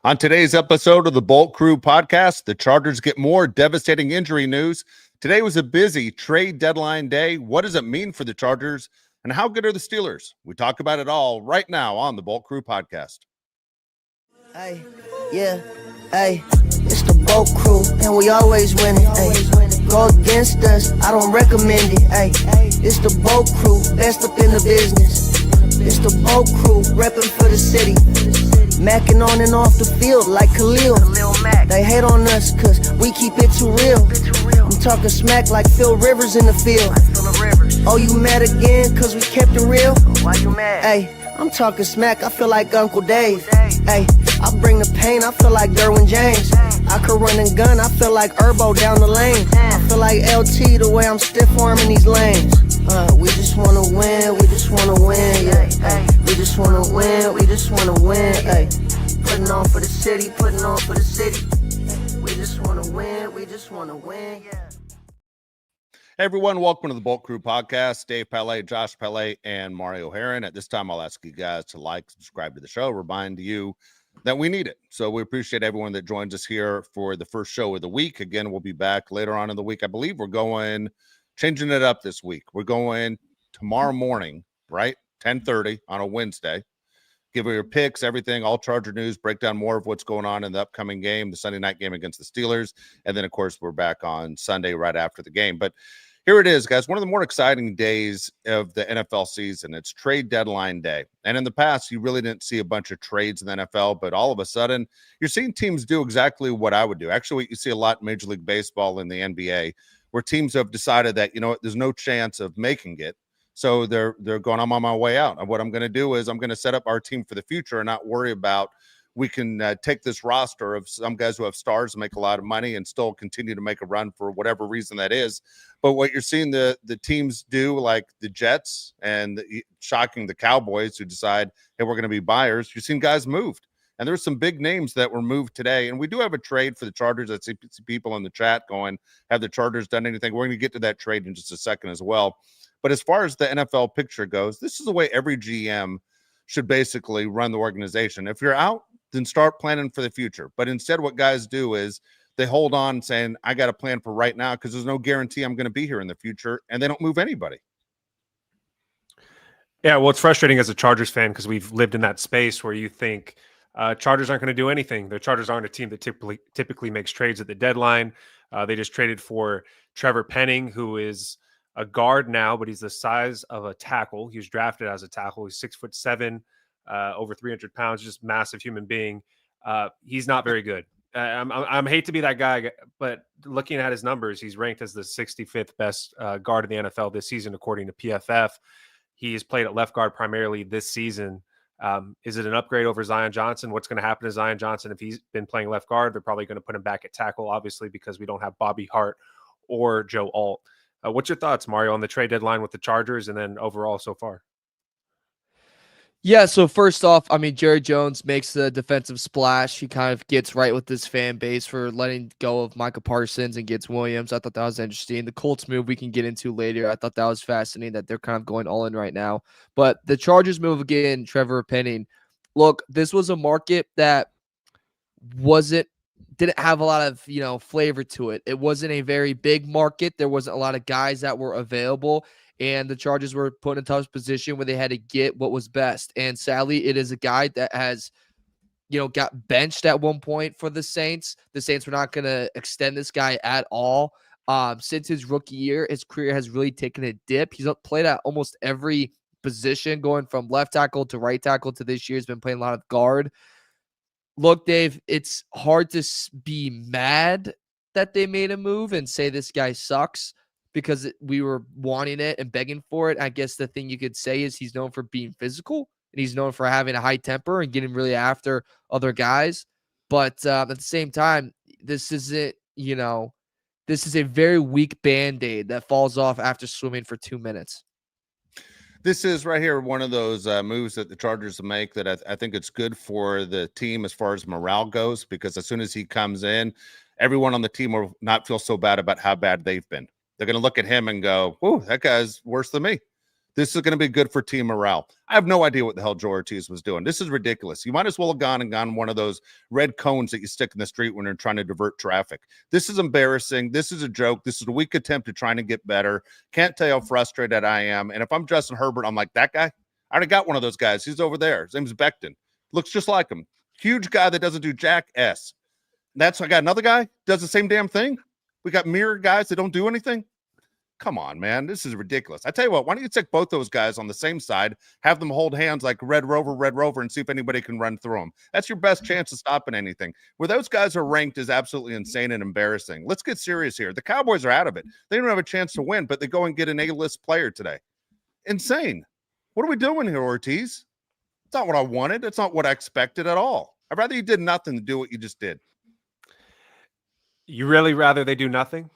On today's episode of the Bolt Crew podcast, the Chargers get more devastating injury news. Today was a busy trade deadline day. What does it mean for the Chargers, and how good are the Steelers? We talk about it all right now on the Bolt Crew podcast. Hey, yeah, hey, it's the Bolt Crew, and we always winning. Hey, go against us, I don't recommend it. Hey, it's the Bolt Crew, best up in the business. It's the Bolt Crew, repping for the city. Macking on and off the field like Khalil. They hate on us cause we keep it too real. I'm talking smack like Phil Rivers in the field. Oh, you mad again cause we kept it real? Why you mad? Hey, I'm talking smack, I feel like Uncle Dave. Hey, I bring the pain, I feel like Derwin James. I could run and gun, I feel like Herbo down the lane. I feel like LT the way I'm stiff arming these lanes. We just wanna win, we just wanna win, yeah. Ay, we just wanna win, we just wanna win, ay. Putting on for the city, putting on for the city. We just wanna win, we just wanna win, yeah. Hey everyone, welcome to the Bolt Crew podcast. Dave Pele, Josh Pele, and Mario Heron. At this time, I'll ask you guys to like, subscribe to the show, remind you that we need it. So we appreciate everyone that joins us here for the first show of the week. Again, we'll be back later on in the week. I believe we're changing it up this week. We're going tomorrow morning, right? 10:30 on a Wednesday. Give you your picks, everything, all Charger news, break down more of what's going on in the upcoming game, the Sunday night game against the Steelers. And then, of course, we're back on Sunday right after the game. But here it is, guys. One of the more exciting days of the NFL season. It's trade deadline day. And in the past, you really didn't see a bunch of trades in the NFL, but all of a sudden, you're seeing teams do exactly what I would do. Actually, you see a lot in Major League Baseball and the NBA, where teams have decided that, you know what, there's no chance of making it. So they're going, I'm on my way out. And what I'm going to do is I'm going to set up our team for the future and not worry about we can take this roster of some guys who have stars and make a lot of money and still continue to make a run for whatever reason that is. But what you're seeing the teams do, like the Jets and shocking the Cowboys who decide, hey, we're going to be buyers. You've seen guys moved. And there's some big names that were moved today. And we do have a trade for the Chargers. I see people in the chat going, have the Chargers done anything? We're going to get to that trade in just a second as well. But as far as the NFL picture goes, this is the way every GM should basically run the organization. If you're out, then start planning for the future. But instead, what guys do is they hold on saying, I got a plan for right now because there's no guarantee I'm going to be here in the future. And they don't move anybody. Yeah, well, it's frustrating as a Chargers fan because we've lived in that space where you think Chargers aren't going to do anything. The Chargers aren't a team that typically makes trades at the deadline. They just traded for Trevor Penning, who is a guard now, but he's the size of a tackle. He was drafted as a tackle. He's 6'7", over 300 pounds, just massive human being. He's not very good. I hate to be that guy, but looking at his numbers, he's ranked as the 65th best guard in the NFL this season, according to PFF. He's played at left guard primarily this season. Is it an upgrade over Zion Johnson? What's going to happen to Zion Johnson if he's been playing left guard? They're probably going to put him back at tackle, obviously, because we don't have Bobby Hart or Joe Alt. What's your thoughts, Mario, on the trade deadline with the Chargers and then overall so far? Yeah, so first off, I mean, Jerry Jones makes the defensive splash. He kind of gets right with this fan base for letting go of Micah Parsons and gets Williams. I thought that was interesting. The Colts move we can get into later. I thought that was fascinating that they're kind of going all in right now. But the Chargers move again, Trevor Penning. Look, this was a market that didn't have a lot of, flavor to it. It wasn't a very big market. There wasn't a lot of guys that were available. And the Chargers were put in a tough position where they had to get what was best. And sadly, it is a guy that has, got benched at one point for the Saints. The Saints were not going to extend this guy at all. Since his rookie year, his career has really taken a dip. He's played at almost every position, going from left tackle to right tackle to this year. He's been playing a lot of guard. Look, Dave, it's hard to be mad that they made a move and say this guy sucks, because we were wanting it and begging for it. I guess the thing you could say is he's known for being physical and he's known for having a high temper and getting really after other guys. But at the same time, this isn't, this is a very weak Band-Aid that falls off after swimming for 2 minutes. This is right here one of those moves that the Chargers make that I think it's good for the team as far as morale goes, because as soon as he comes in, everyone on the team will not feel so bad about how bad they've been. They're going to look at him and go, "Whoa, that guy's worse than me." This is going to be good for team morale. I have no idea what the hell Joe Ortiz was doing. This is ridiculous. You might as well have gone one of those red cones that you stick in the street when you're trying to divert traffic. This is embarrassing. This is a joke. This is a weak attempt at trying to get better. Can't tell you how frustrated I am. And if I'm Justin Herbert, I'm like, that guy? I already got one of those guys. He's over there. His name's Becton. Looks just like him. Huge guy that doesn't do jack S. I got another guy does the same damn thing. We got mirror guys that don't do anything. Come on, man. This is ridiculous. I tell you what, why don't you take both those guys on the same side, have them hold hands like Red Rover, and see if anybody can run through them. That's your best chance of stopping anything. Where those guys are ranked is absolutely insane and embarrassing. Let's get serious here. The Cowboys are out of it. They don't have a chance to win, but they go and get an A-list player today. Insane. What are we doing here, Ortiz? It's not what I wanted. It's not what I expected at all. I'd rather you did nothing than do what you just did. You really rather they do nothing?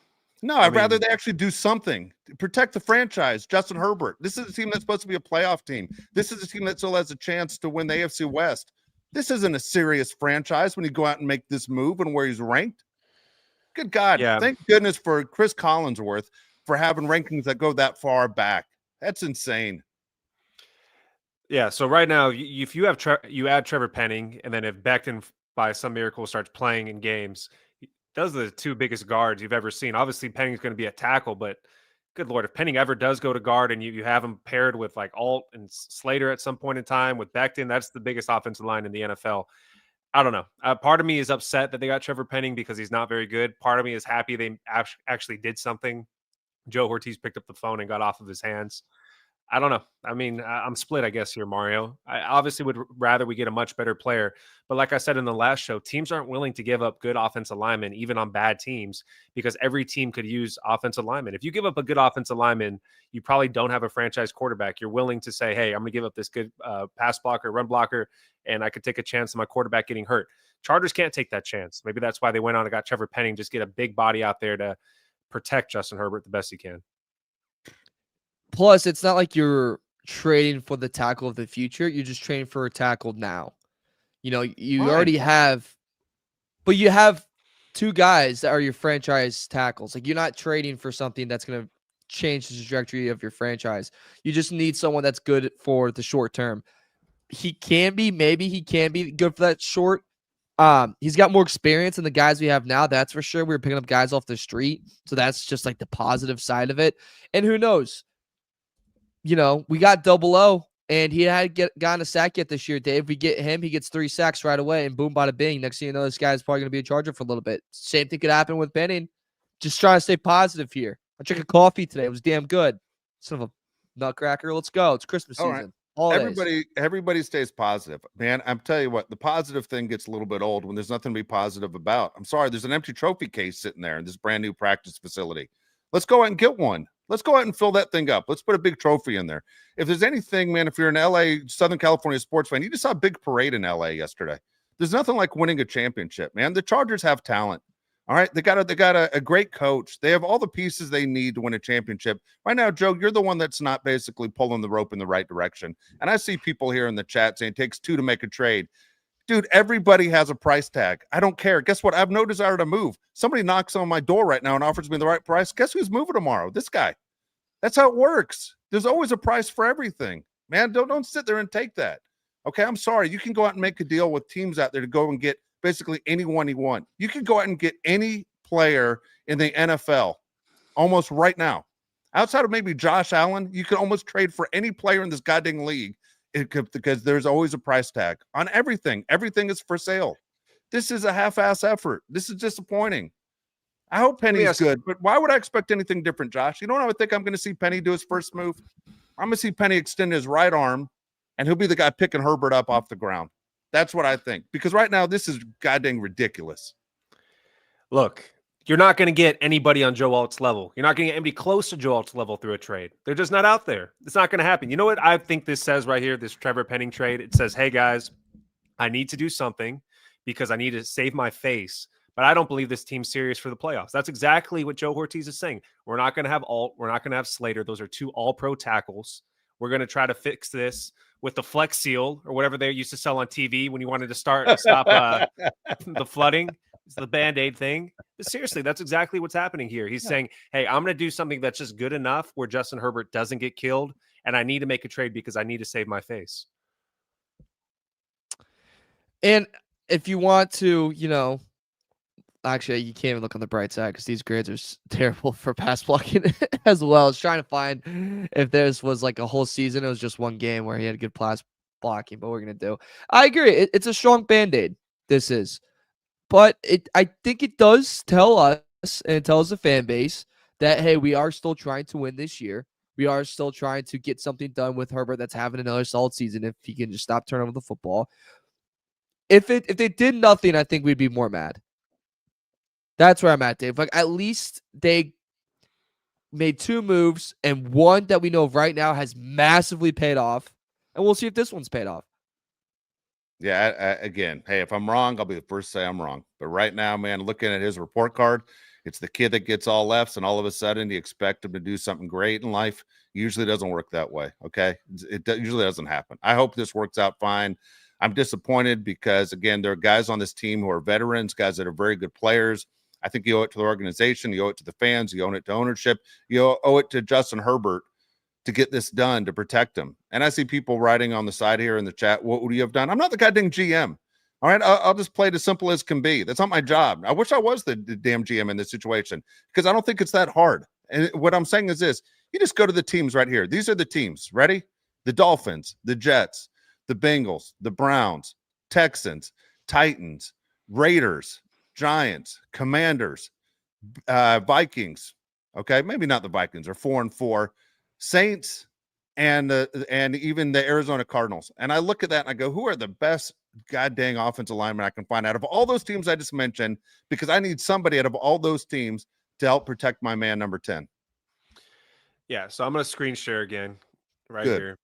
No, I'd rather they actually do something. Protect the franchise, Justin Herbert. This is a team that's supposed to be a playoff team. This is a team that still has a chance to win the AFC West. This isn't a serious franchise when you go out and make this move and where he's ranked. Good God. Yeah. Thank goodness for Chris Collinsworth for having rankings that go that far back. That's insane. Yeah, so right now, if you have you add Trevor Penning, and then if Becton by some miracle starts playing in games, those are the two biggest guards you've ever seen. Obviously, Penning's going to be a tackle, but good Lord, if Penning ever does go to guard and you have him paired with like Alt and Slater at some point in time with Becton, that's the biggest offensive line in the NFL. I don't know. Part of me is upset that they got Trevor Penning because he's not very good. Part of me is happy they actually did something. Joe Ortiz picked up the phone and got off of his hands. I don't know. I mean, I'm split, I guess, here, Mario. I obviously would rather we get a much better player. But like I said in the last show, teams aren't willing to give up good offensive linemen, even on bad teams, because every team could use offensive linemen. If you give up a good offensive lineman, you probably don't have a franchise quarterback. You're willing to say, hey, I'm going to give up this good pass blocker, run blocker, and I could take a chance of my quarterback getting hurt. Chargers can't take that chance. Maybe that's why they went on and got Trevor Penning, just get a big body out there to protect Justin Herbert the best he can. Plus, it's not like you're trading for the tackle of the future. You're just trading for a tackle now. You know, you already have, but you have two guys that are your franchise tackles. Like, you're not trading for something that's going to change the trajectory of your franchise. You just need someone that's good for the short term. Maybe he can be good for that short. He's got more experience than the guys we have now. That's for sure. We were picking up guys off the street. So that's just like the positive side of it. And who knows? You know, we got 00, and he had gotten a sack yet this year, Dave. We get him, he gets 3 sacks right away, and boom, bada bing. Next thing you know, this guy's probably going to be a Charger for a little bit. Same thing could happen with Penning. Just trying to stay positive here. I drank a coffee today. It was damn good. Son of a nutcracker. Let's go. It's Christmas season. Right. Everybody stays positive. Man, I'm telling you what, the positive thing gets a little bit old when there's nothing to be positive about. I'm sorry, there's an empty trophy case sitting there in this brand new practice facility. Let's go out and get one. Let's go out and fill that thing up. Let's put a big trophy in there. If there's anything, man, if you're an LA, Southern California sports fan, you just saw a big parade in LA yesterday. There's nothing like winning a championship, man. The Chargers have talent. All right. They got a great coach. They have all the pieces they need to win a championship. Right now, Joe, you're the one that's not basically pulling the rope in the right direction. And I see people here in the chat saying it takes 2 to make a trade. Dude, everybody has a price tag. I don't care. Guess what? I have no desire to move. Somebody knocks on my door right now and offers me the right price. Guess who's moving tomorrow? This guy. That's how it works. There's always a price for everything. Man, don't sit there and take that. Okay, I'm sorry. You can go out and make a deal with teams out there to go and get basically anyone you want. You can go out and get any player in the NFL almost right now. Outside of maybe Josh Allen, you can almost trade for any player in this goddamn league because there's always a price tag on everything. Everything is for sale. This is a half-ass effort. This is disappointing. I hope Penny's good, but why would I expect anything different, Josh? You know what I would think I'm going to see Penny do his first move? I'm going to see Penny extend his right arm, and he'll be the guy picking Herbert up off the ground. That's what I think. Because right now, this is goddamn ridiculous. Look, you're not going to get anybody on Joe Alt's level. You're not going to get anybody close to Joe Alt's level through a trade. They're just not out there. It's not going to happen. You know what I think this says right here, this Trevor Penning trade? It says, hey, guys, I need to do something because I need to save my face. But I don't believe this team's serious for the playoffs. That's exactly what Joe Ortiz is saying. We're not going to have Alt. We're not going to have Slater. Those are 2 all-pro tackles. We're going to try to fix this with the Flex Seal or whatever they used to sell on TV when you wanted to stop the flooding. It's the Band-Aid thing. But seriously, that's exactly what's happening here. He's saying, hey, I'm going to do something that's just good enough where Justin Herbert doesn't get killed, and I need to make a trade because I need to save my face. And if you want to, actually, you can't even look on the bright side because these grades are terrible for pass blocking as well. I was trying to find if this was like a whole season. It was just one game where he had good pass blocking, but we're going to do. I agree. It's a strong Band-Aid. This is. But I think it does tell us and it tells the fan base that, hey, we are still trying to win this year. We are still trying to get something done with Herbert that's having another solid season if he can just stop turning over the football. If they did nothing, I think we'd be more mad. That's where I'm at, Dave. Like, at least they made 2 moves, and one that we know of right now has massively paid off. And we'll see if this one's paid off. Yeah, again, hey, if I'm wrong, I'll be the first to say I'm wrong. But right now, man, looking at his report card, it's the kid that gets all lefts, and all of a sudden you expect him to do something great in life. Usually doesn't work that way, okay? It usually doesn't happen. I hope this works out fine. I'm disappointed because, again, there are guys on this team who are veterans, guys that are very good players. I think you owe it to the organization. You owe it to the fans. You owe it to ownership. You owe it to Justin Herbert to get this done, to protect him. And I see people writing on the side here in the chat, what would you have done? I'm not the goddamn GM. All right, I'll just play it as simple as can be. That's not my job. I wish I was the damn GM in this situation because I don't think it's that hard. And what I'm saying is this. You just go to the teams right here. These are the teams. Ready? The Dolphins, the Jets, the Bengals, the Browns, Texans, Titans, Raiders, Giants, Commanders, Vikings. Okay, maybe not the Vikings. Are 4-4. Saints and even the Arizona Cardinals. And I look at that and I go, who are the best goddamn offensive linemen I can find out of all those teams I just mentioned? Because I need somebody out of all those teams to help protect my man number 10. Yeah, so I'm gonna screen share again right Good. here.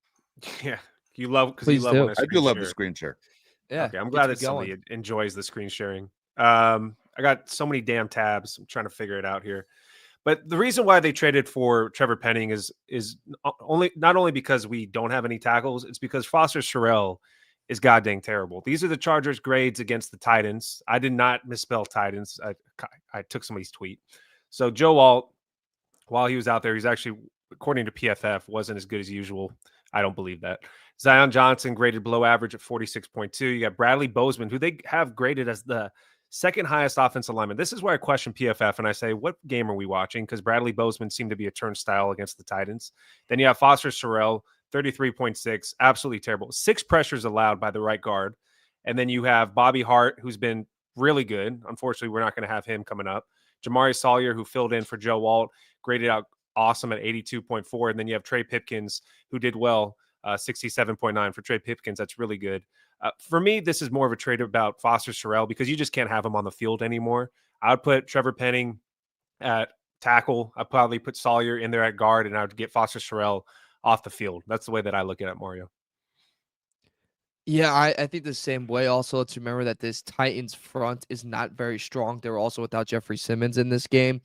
Yeah, you love because Please you love do. when I do love the share. screen share. Yeah. Okay, I'm gets glad me that somebody going. enjoys the screen sharing. I got so many damn tabs. I'm trying to figure it out here. But the reason why they traded for Trevor Penning is not only because we don't have any tackles, it's because Foster Sarell is goddamn terrible. These are the Chargers' grades against the Titans. I did not misspell Titans. I took somebody's tweet. So Joe Alt, while he was out there, he's actually, according to PFF, wasn't as good as usual. I don't believe that. Zion Johnson graded below average at 46.2. You got Bradley Bozeman, who they have graded as the second highest offensive lineman. This is where I question PFF and I say, what game are we watching? Because Bradley Bozeman seemed to be a turnstile against the Titans. Then you have Foster Sarell, 33.6, absolutely terrible. 6 pressures allowed by the right guard. And then you have Bobby Hart, who's been really good. Unfortunately, we're not going to have him coming up. Jamari Sawyer, who filled in for Joe Walt, graded out awesome at 82.4. And then you have Trey Pipkins, who did well, 67.9 for Trey Pipkins. That's really good. For me, this is more of a trade about Foster Sarell because you just can't have him on the field anymore. I would put Trevor Penning at tackle. I'd probably put Sawyer in there at guard, and I would get Foster Sarell off the field. That's the way that I look at it, Mario. Yeah, I think the same way. Also, let's remember that this Titans front is not very strong. They're also without Jeffrey Simmons in this game.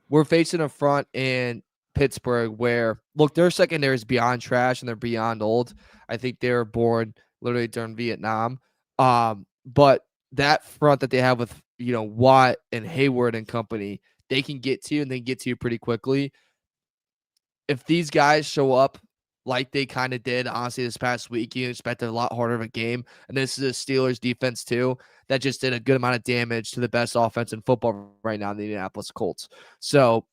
We're facing a front in Pittsburgh where, look, their secondary is beyond trash and they're beyond old. I think they were born literally during Vietnam. But that front that they have with, Watt and Hayward and company, they can get to you and they get to you pretty quickly. If these guys show up like they kind of did, honestly, this past week, you expect a lot harder of a game. And this is a Steelers defense, too, that just did a good amount of damage to the best offense in football right now in the Indianapolis Colts. So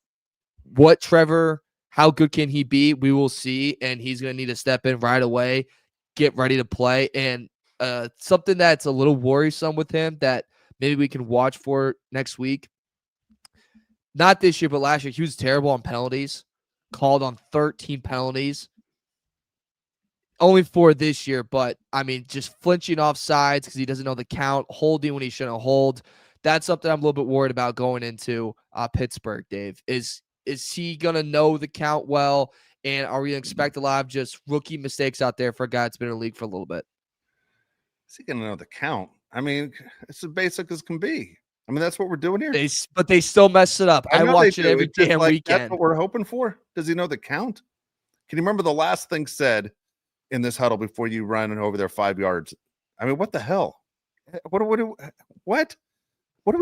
how good can he be? We will see. And he's going to need to step in right away, get ready to play. And something that's a little worrisome with him that maybe we can watch for next week. Not this year, but last year, he was terrible on penalties, called on 13 penalties. Only 4 this year, but I mean, just flinching off sides because he doesn't know the count, holding when he shouldn't hold. That's something I'm a little bit worried about going into Pittsburgh, Dave. Is he going to know the count well? And are we going to expect a lot of just rookie mistakes out there for a guy that's been in the league for a little bit? Is he going to know the count? I mean, it's as basic as can be. I mean, that's what we're doing here. But they still mess it up. I watch it every damn weekend. That's what we're hoping for. Does he know the count? Can you remember the last thing said in this huddle before you run over there 5 yards? I mean, what the hell? What are we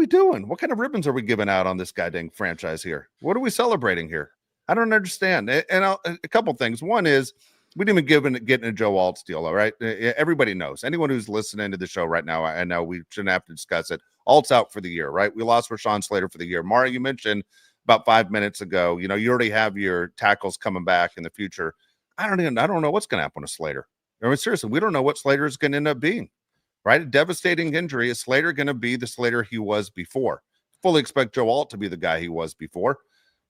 doing? What kind of ribbons are we giving out on this goddamn franchise here? What are we celebrating here? I don't understand. And a couple things. One is We didn't even get a Joe Alt deal, all right? Everybody knows. Anyone who's listening to the show right now, I know we shouldn't have to discuss it. Alt's out for the year, right? We lost Rashawn Slater for the year. Mario, you mentioned about 5 minutes ago, you already have your tackles coming back in the future. I don't know what's going to happen to Slater. I mean, seriously, we don't know what Slater is going to end up being, right? A devastating injury. Is Slater going to be the Slater he was before? Fully expect Joe Alt to be the guy he was before.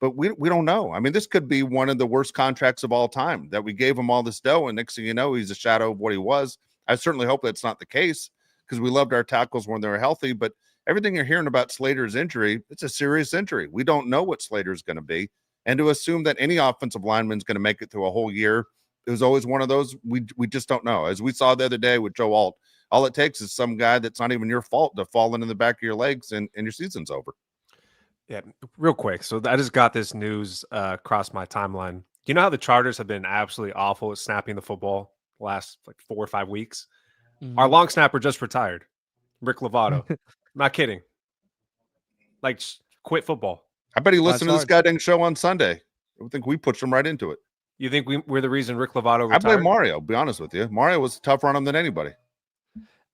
But we don't know. I mean, this could be one of the worst contracts of all time, that we gave him all this dough, and next thing you know, he's a shadow of what he was. I certainly hope that's not the case, because we loved our tackles when they were healthy. But everything you're hearing about Slater's injury, it's a serious injury. We don't know what Slater's going to be. And to assume that any offensive lineman is going to make it through a whole year, it was always one of those, we just don't know. As we saw the other day with Joe Alt, all it takes is some guy that's not even your fault to fall into the back of your legs, and your season's over. Yeah, real quick. So I just got this news across my timeline. You know how the Chargers have been absolutely awful at snapping the football the last like 4 or 5 weeks? Mm-hmm. Our long snapper just retired, Rick Lovato. Not kidding. Like, quit football. I bet he listened to this goddamn show on Sunday. I think we pushed him right into it. You think we're the reason Rick Lovato retired? I blame Mario, be honest with you. Mario was tougher on him than anybody.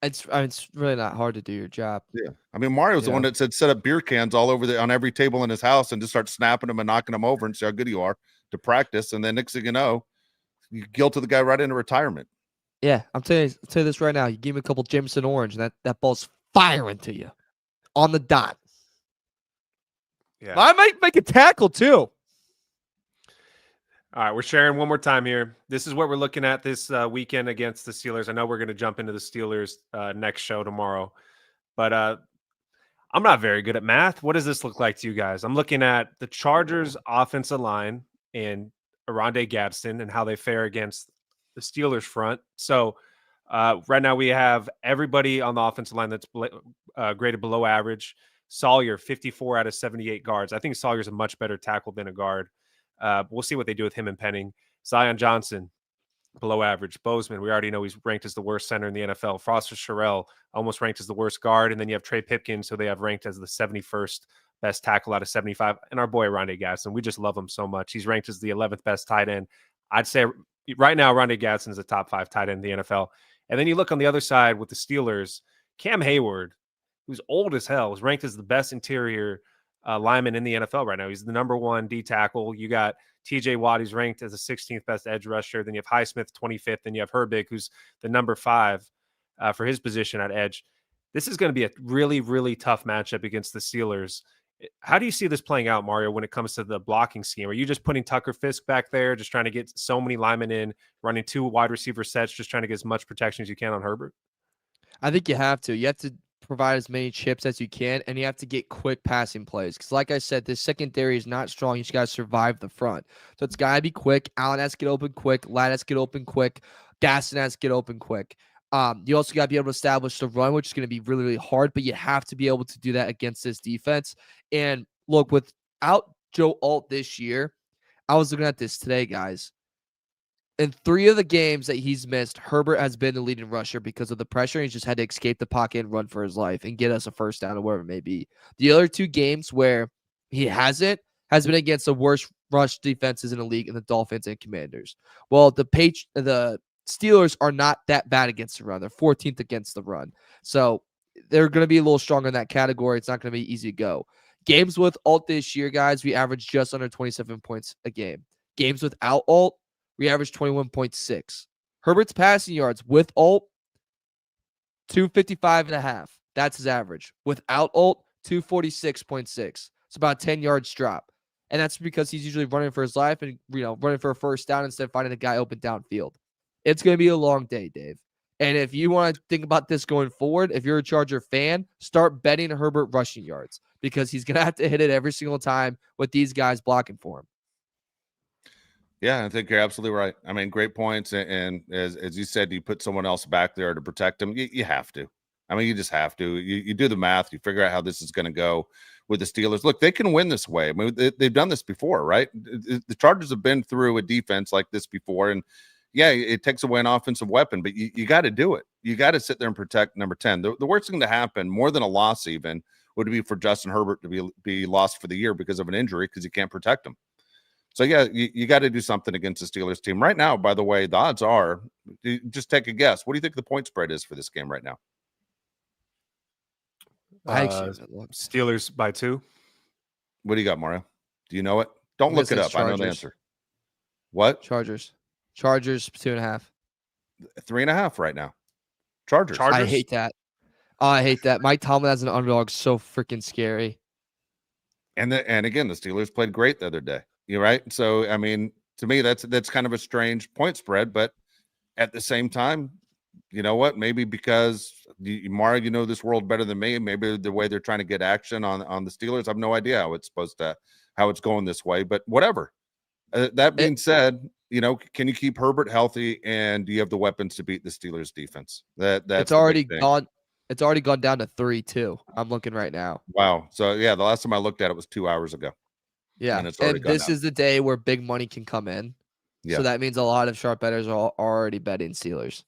It's really not hard to do your job. Yeah. I mean, Mario's the one that said set up beer cans all over on every table in his house and just start snapping them and knocking them over and see how good you are to practice. And then next thing you know, you guilted the guy right into retirement. Yeah, I'll tell you this right now. You give me a couple Jameson Orange, and that ball's firing to you on the dot. Yeah. I might make a tackle too. All right, we're sharing one more time here. This is what we're looking at this weekend against the Steelers. I know we're going to jump into the Steelers next show tomorrow, but I'm not very good at math. What does this look like to you guys? I'm looking at the Chargers offensive line and Aronde Gadsden and how they fare against the Steelers front. So right now we have everybody on the offensive line that's graded below average. Sawyer, 54 out of 78 guards. I think Sawyer's a much better tackle than a guard. We'll see what they do with him and Penning. Zion Johnson, below average. Bozeman, we already know he's ranked as the worst center in the NFL. Foster Sherrill, almost ranked as the worst guard. And then you have Trey Pipkins, who they have ranked as the 71st best tackle out of 75. And our boy, Rondé Gadsden, we just love him so much. He's ranked as the 11th best tight end. I'd say right now, Rondé Gadsden is a top 5 tight end in the NFL. And then you look on the other side with the Steelers, Cam Hayward, who's old as hell, is ranked as the best interior lineman in the NFL right now. He's the number 1 D tackle. You got TJ Watt, who's ranked as the 16th best edge rusher. Then you have Highsmith, 25th. Then you have Herbig, who's the number 5 for his position at edge. This is going to be a really, really tough matchup against the Steelers. How do you see this playing out, Mario, when it comes to the blocking scheme? Are you just putting Tucker Fisk back there, just trying to get so many linemen in, running 2 wide receiver sets, just trying to get as much protection as you can on Herbert? I think you have to. You have to provide as many chips as you can, and you have to get quick passing plays. Because like I said, this secondary is not strong. You just got to survive the front. So it's got to be quick. Allen has to get open quick. Ladd has to get open quick. Gaston has to get open quick. You also got to be able to establish the run, which is going to be really, really hard, but you have to be able to do that against this defense. And look, without Joe Alt this year, I was looking at this today, guys. In 3 of the games that he's missed, Herbert has been the leading rusher because of the pressure. He's just had to escape the pocket and run for his life and get us a first down or whatever it may be. The other 2 games where he hasn't has been against the worst rush defenses in the league in the Dolphins and Commanders. Well, the Steelers are not that bad against the run. They're 14th against the run. So they're going to be a little stronger in that category. It's not going to be easy to go. Games with Alt this year, guys, we averaged just under 27 points a game. Games without Alt, we averaged 21.6. Herbert's passing yards with Alt, 255.5. That's his average. Without Alt, 246.6. It's about a 10 yards drop. And that's because he's usually running for his life and running for a first down instead of finding a guy open downfield. It's going to be a long day, Dave. And if you want to think about this going forward, if you're a Charger fan, start betting Herbert rushing yards because he's going to have to hit it every single time with these guys blocking for him. Yeah, I think you're absolutely right. I mean, great points. And as you said, you put someone else back there to protect him. You have to. I mean, you just have to. You do the math. You figure out how this is going to go with the Steelers. Look, they can win this way. I mean, they've done this before, right? The Chargers have been through a defense like this before. And, yeah, it takes away an offensive weapon, but you got to do it. You got to sit there and protect number 10. The worst thing to happen, more than a loss even, would be for Justin Herbert to be lost for the year because of an injury because you can't protect him. So yeah, you got to do something against the Steelers team right now. By the way, the odds are, just take a guess. What do you think the point spread is for this game right now? I actually haven't looked. Steelers by 2. What do you got, Mario? Do you know it? Don't I'm look gonna it say up. I know the Chargers. answer. What? Chargers 2.5. 3.5 right now. Chargers. Chargers? I hate that. Oh, I hate that. Mike Tomlin as an underdog is so freaking scary. And again, the Steelers played great the other day. You're right. So I mean, to me, that's kind of a strange point spread, but at the same time, you know what? Maybe because Mario, you know this world better than me. Maybe the way they're trying to get action on the Steelers, I have no idea how it's going this way. But whatever. That being said, you know, can you keep Herbert healthy, and do you have the weapons to beat the Steelers defense? That's It's already gone. It's already gone down to 3 too. I'm looking right now. Wow. So yeah, the last time I looked at it was 2 hours ago. Yeah, And it's already and gone this down. is the day where big money can come in. Yeah. So that means a lot of sharp bettors are already betting Steelers.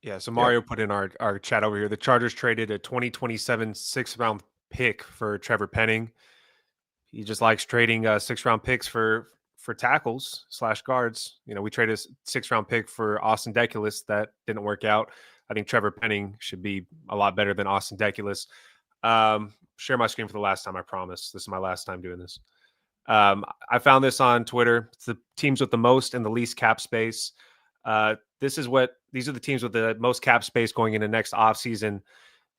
Yeah, so Mario put in our chat over here. The Chargers traded a 2027 6th-round pick for Trevor Penning. He just likes trading 6th-round picks for tackles / guards. You know, we traded a 6th-round pick for Austin Deculus. That didn't work out. I think Trevor Penning should be a lot better than Austin Deculus. Share my screen for the last time, I promise. This is my last time doing this. I found this on Twitter. It's the teams with the most and the least cap space. These are the teams with the most cap space going into next offseason.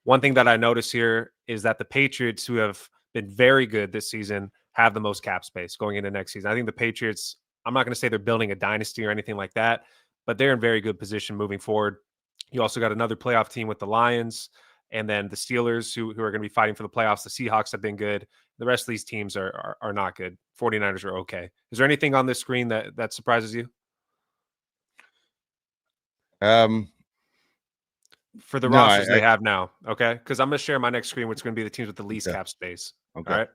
One thing that I notice here is that the Patriots, who have been very good this season, have the most cap space going into next season. I think the Patriots, I'm not going to say they're building a dynasty or anything like that, but they're in very good position moving forward. You also got another playoff team with the Lions, and then the Steelers, who are going to be fighting for the playoffs. The Seahawks have been good. The rest of these teams are not good. 49ers are okay. Is there anything on this screen that surprises you? For the rosters they have now, okay? Because I'm going to share my next screen, which is going to be the teams with the least cap space. Okay. All right.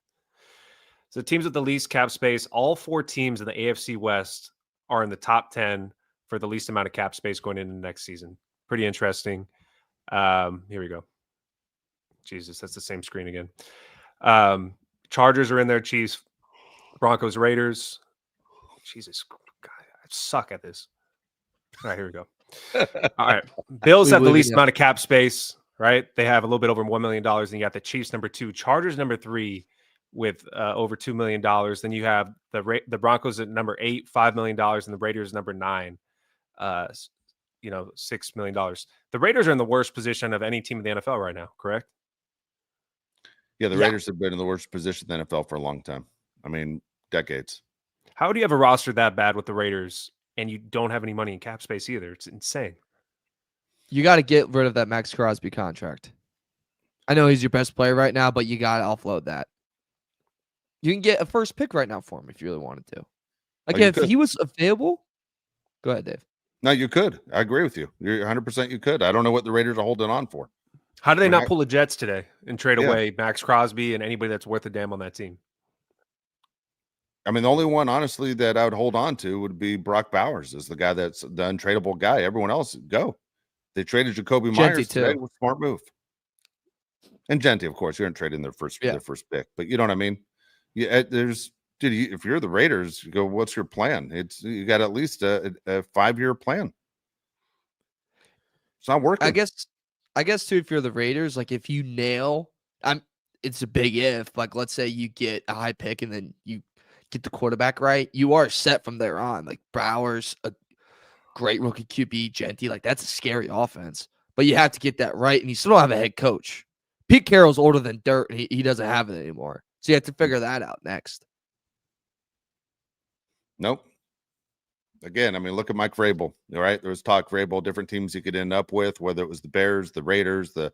So teams with the least cap space, all 4 teams in the AFC West are in the top 10 for the least amount of cap space going into next season. Pretty interesting. Here we go. Jesus, that's the same screen again. Chargers are in there. Chiefs, Broncos, Raiders. Jesus, God, I suck at this. All right, here we go. All right. Bills have the least amount of cap space, right? They have a little bit over $1 million. And you got the Chiefs number 2, Chargers number 3 with over $2 million. Then you have the Broncos at number 8, $5 million, and the Raiders number 9, $6 million. The Raiders are in the worst position of any team in the NFL right now, correct? Yeah, the Raiders have been in the worst position in the NFL for a long time. I mean, decades. How do you have a roster that bad with the Raiders and you don't have any money in cap space either? It's insane. You got to get rid of that Max Crosby contract. I know he's your best player right now, but you got to offload that. You can get a first pick right now for him if you really wanted to. Like, if he was available, go ahead, Dave. No, you could. I agree with you. You're 100% you could. I don't know what the Raiders are holding on for. How do they not pull the Jets today and trade away Max Crosby and anybody that's worth a damn on that team? I mean, the only one, honestly, that I would hold on to would be Brock Bowers, is the guy that's the untradeable guy. Everyone else, go. They traded Jacoby Myers today. With smart move. And Genti, of course, you're not trading their first pick, but you know what I mean. Yeah, if you're the Raiders, you go, what's your plan? You got at least a 5-year plan. It's not working. I guess too, if you're the Raiders, like if you nail, it's a big if. Like, let's say you get a high pick and then you get the quarterback right, you are set from there on. Like Bowers, a great rookie QB, Genti, like that's a scary offense. But you have to get that right, and you still don't have a head coach. Pete Carroll's older than dirt, and he doesn't have it anymore. So you have to figure that out next. Nope. Again, I mean, look at Mike Vrabel. All right, there was talk Vrabel, different teams he could end up with, whether it was the Bears, the Raiders, the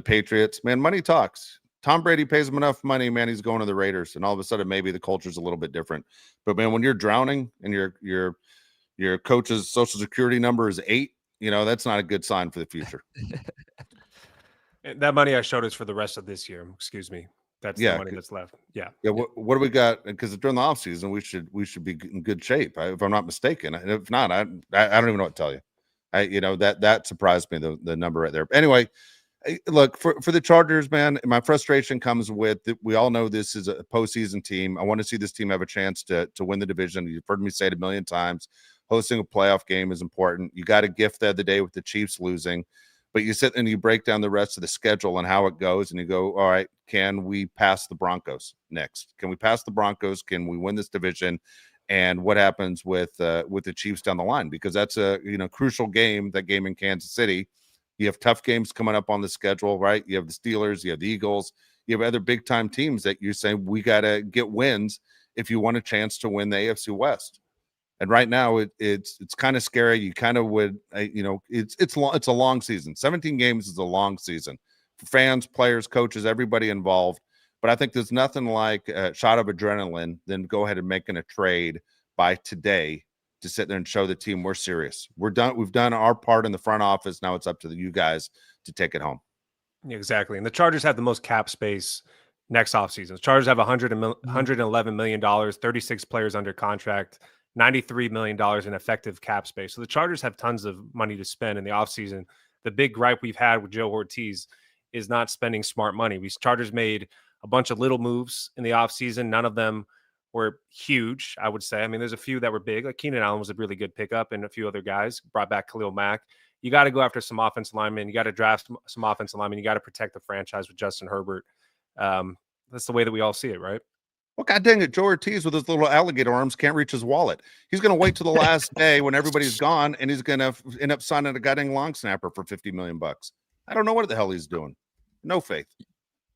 Patriots. Man, money talks. Tom Brady pays him enough money, man, he's going to the Raiders, and all of a sudden maybe the culture's a little bit different. But man, when you're drowning and your coach's social security number is 8, you know, that's not a good sign for the future. And that money I showed is for the rest of this year. Excuse me. That's the money that's left. Yeah. Yeah. What do we got? Because during the offseason, we should be in good shape, if I'm not mistaken. And if not, I don't even know what to tell you. That surprised me, the number right there. Anyway, Look, for the Chargers, man, my frustration comes with that we all know this is a postseason team. I want to see this team have a chance to win the division. You've heard me say it a million times. Hosting a playoff game is important. You got a gift the other day with the Chiefs losing, but you sit and you break down the rest of the schedule and how it goes, and you go, all right, can we pass the Broncos next? Can we pass the Broncos? Can we win this division? And what happens with the Chiefs down the line? Because that's a crucial game. That game in Kansas City. You have tough games coming up on the schedule, right? You have the Steelers, you have the Eagles, you have other big time teams that you're saying we got to get wins if you want a chance to win the AFC West. And right now it's kind of scary. You kind of would, it's a long season. 17 games is a long season for fans, players, coaches, everybody involved. But I think there's nothing like a shot of adrenaline than go ahead and making a trade by today to sit there and show the team we're serious. We're done. We've done our part in the front office. Now it's up to you guys to take it home. Exactly. And the Chargers have the most cap space next offseason. The Chargers have $111 million, 36 players under contract, $93 million in effective cap space. So the Chargers have tons of money to spend in the offseason. The big gripe we've had with Joe Ortiz is not spending smart money. Chargers made a bunch of little moves in the offseason. None of them were huge, I would say. I mean, there's a few that were big. Like Keenan Allen was a really good pickup, and a few other guys brought back Khalil Mack. You got to go after some offensive linemen. You got to draft some offensive linemen. You got to protect the franchise with Justin Herbert. That's the way that we all see it, right? Well, God dang it, Joe Ortiz with his little alligator arms can't reach his wallet. He's going to wait till the last day when everybody's gone, and he's going to end up signing a goddamn long snapper for $50 million. I don't know what the hell he's doing. No faith.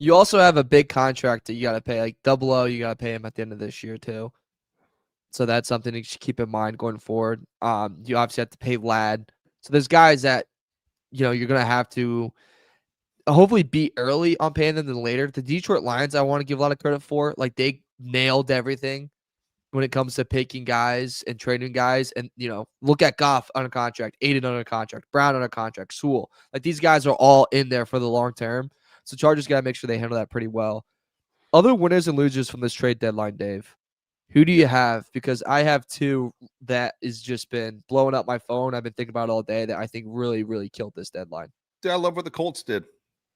You also have a big contract that you got to pay, like Double O. You got to pay him at the end of this year too. So that's something to keep in mind going forward. You obviously have to pay Ladd. So there's guys that you're gonna have to hopefully beat early on paying them than later. The Detroit Lions, I want to give a lot of credit for. Like they nailed everything when it comes to picking guys and trading guys. And look at Goff under contract, Aiden under contract, Brown under contract, Sewell. Like these guys are all in there for the long term. So Chargers got to make sure they handle that pretty well. Other winners and losers from this trade deadline, Dave. Who do you have? Because I have two that has just been blowing up my phone. I've been thinking about it all day that I think really, really killed this deadline. Dude, I love what the Colts did.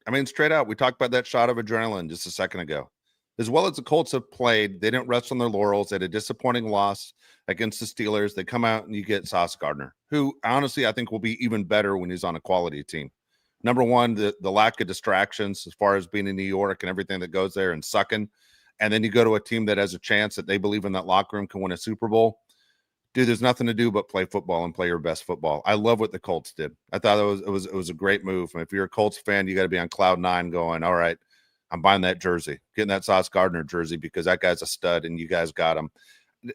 I mean, straight out, we talked about that shot of adrenaline just a second ago. As well as the Colts have played, they didn't rest on their laurels. They had a disappointing loss against the Steelers. They come out and you get Sauce Gardner, who honestly I think will be even better when he's on a quality team. Number one, the lack of distractions as far as being in New York and everything that goes there and sucking. And then you go to a team that has a chance that they believe in that locker room can win a Super Bowl. Dude, there's nothing to do but play football and play your best football. I love what the Colts did. I thought it was a great move. And if you're a Colts fan, you got to be on cloud nine going, all right, I'm buying that jersey, getting that Sauce Gardner jersey because that guy's a stud and you guys got him.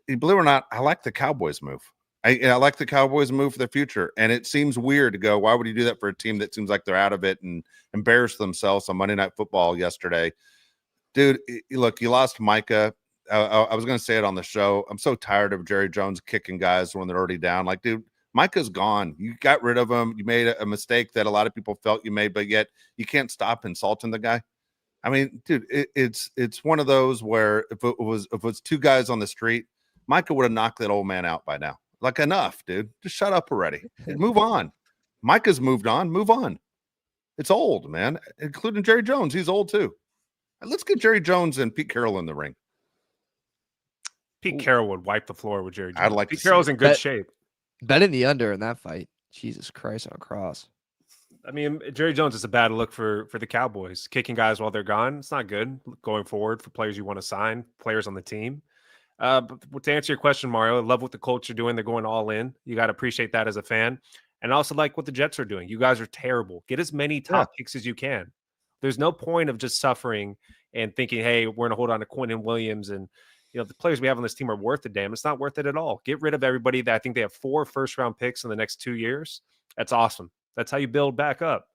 Believe it or not, I like the Cowboys move. I like the Cowboys move for the future. And it seems weird to go, why would you do that for a team that seems like they're out of it and embarrassed themselves on Monday Night Football yesterday? Dude, look, you lost Micah. I was going to say it on the show. I'm so tired of Jerry Jones kicking guys when they're already down. Like, dude, Micah's gone. You got rid of him. You made a mistake that a lot of people felt you made, but yet you can't stop insulting the guy. I mean, dude, it's one of those where if it was two guys on the street, Micah would have knocked that old man out by now. Like, enough, dude. Just shut up already. Move on. Micah's moved on. Move on. It's old, man, including Jerry Jones. He's old too. Let's get Jerry Jones and Pete Carroll in the ring. Pete Carroll would wipe the floor with Jerry Jones. I'd like Pete to Carroll's in good shape. Betting the under in that fight. Jesus Christ on a cross. I mean, Jerry Jones is a bad look for the Cowboys. Kicking guys while they're gone, it's not good going forward for players you want to sign, players on the team. But to answer your question, Mario, I love what the Colts are doing. They're going all in. You got to appreciate that as a fan. And I also like what the Jets are doing. You guys are terrible. Get as many top picks as you can. There's no point of just suffering and thinking, hey, we're going to hold on to Quentin Williams and the players we have on this team are worth a damn. It's not worth it at all. Get rid of everybody. That I think they have 4 first-round picks in the next 2 years. That's awesome. That's how you build back up.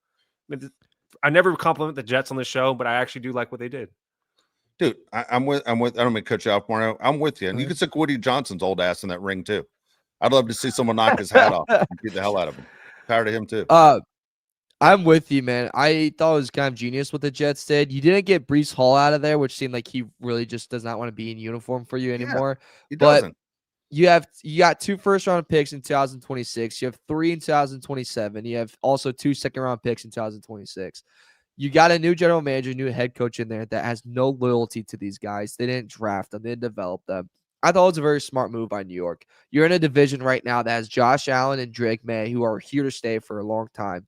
I never compliment the Jets on the show, but I actually do like what they did. Dude, I'm with. I don't mean to cut you off, Mario. I'm with you. And you can stick Woody Johnson's old ass in that ring too. I'd love to see someone knock his hat off and beat the hell out of him. Tired of him too. I'm with you, man. I thought it was kind of genius what the Jets did. You didn't get Breece Hall out of there, which seemed like he really just does not want to be in uniform for you anymore. He doesn't. You got 2 first-round picks in 2026. You have 3 in 2027. You have also 2 second-round picks in 2026. You got a new general manager, new head coach in there that has no loyalty to these guys. They didn't draft them. They didn't develop them. I thought it was a very smart move by New York. You're in a division right now that has Josh Allen and Drake May, who are here to stay for a long time.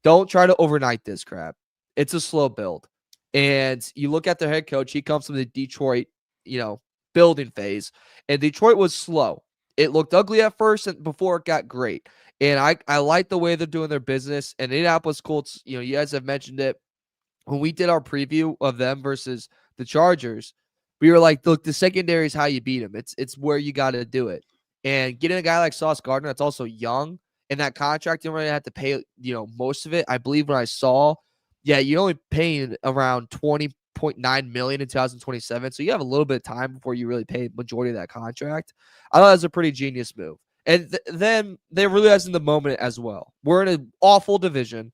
Don't try to overnight this crap. It's a slow build. And you look at their head coach, he comes from the Detroit, building phase. And Detroit was slow. It looked ugly at first and before it got great. And I like the way they're doing their business. And Indianapolis Colts, you guys have mentioned it. When we did our preview of them versus the Chargers, we were like, look, the secondary is how you beat them. It's where you got to do it. And getting a guy like Sauce Gardner that's also young, and that contract, you don't really have to pay, most of it. I believe when I saw, you're only paying around $20.9 million in 2027. So you have a little bit of time before you really pay majority of that contract. I thought it was a pretty genius move. And then they realized in the moment as well, we're in an awful division.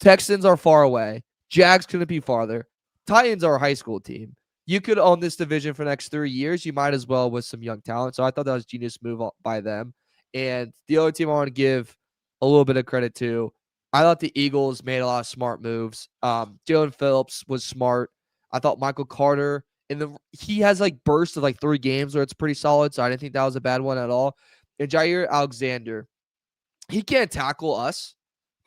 Texans are far away. Jags couldn't be farther. Titans are a high school team. You could own this division for the next 3 years. You might as well with some young talent. So I thought that was a genius move by them. And the other team I want to give a little bit of credit to, I thought the Eagles made a lot of smart moves. Jalen Phillips was smart. I thought Michael Carter, he has like bursts of like 3 games where it's pretty solid. So I didn't think that was a bad one at all. And Jair Alexander, he can't tackle us,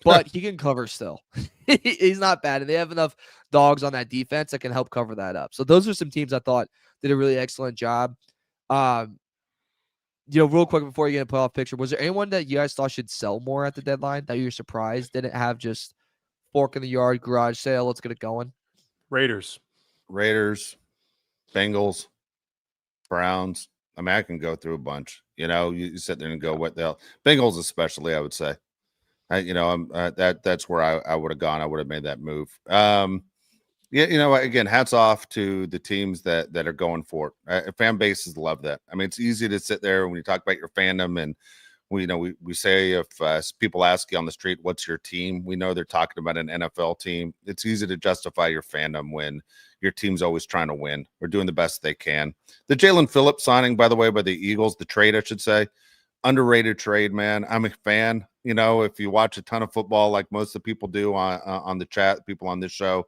but he can cover still. He's not bad. And they have enough dogs on that defense that can help cover that up. So those are some teams I thought did a really excellent job. Real quick before you get a playoff picture, was there anyone that you guys thought should sell more at the deadline that you're surprised didn't have just fork in the yard, garage sale, let's get it going? Raiders, Bengals, Browns. I mean, I can go through a bunch. You sit there and go, what the hell? Bengals especially, I would say. That's where I would have gone. I would have made that move. Again, hats off to the teams that are going for it. Fan bases love that. I mean, it's easy to sit there when you talk about your fandom, and we say if people ask you on the street, what's your team? We know they're talking about an NFL team. It's easy to justify your fandom when your team's always trying to win or doing the best they can. The Jalen Phillips signing, by the way, by the Eagles, the trade, I should say, underrated trade, man. I'm a fan. If you watch a ton of football, like most of the people do on the chat, people on this show,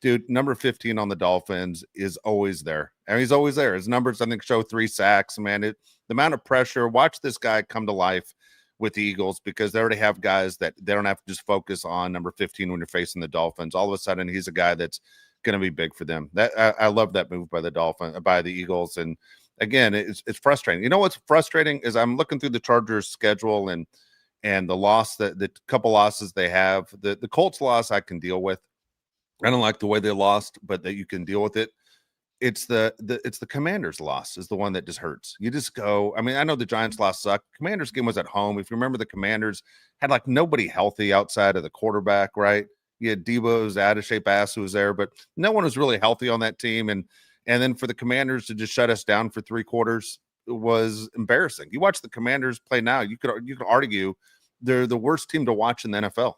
dude, number 15 on the Dolphins is always there. And he's always there. His numbers, I think, show 3 sacks. Man, the amount of pressure. Watch this guy come to life with the Eagles because they already have guys that they don't have to just focus on number 15 when you're facing the Dolphins. All of a sudden, he's a guy that's going to be big for them. I love that move by the Eagles. And again, it's frustrating. You know what's frustrating is I'm looking through the Chargers schedule and the loss, the couple losses they have. The Colts loss I can deal with. I don't like the way they lost, but that you can deal with it. It's the Commanders loss is the one that just hurts. You just go. I mean, I know the Giants loss sucked. Commanders game was at home. If you remember, the Commanders had like nobody healthy outside of the quarterback, right? You had Debo's out of shape ass who was there, but no one was really healthy on that team. And then for the Commanders to just shut us down for 3 quarters was embarrassing. You watch the Commanders play now, you could argue they're the worst team to watch in the NFL.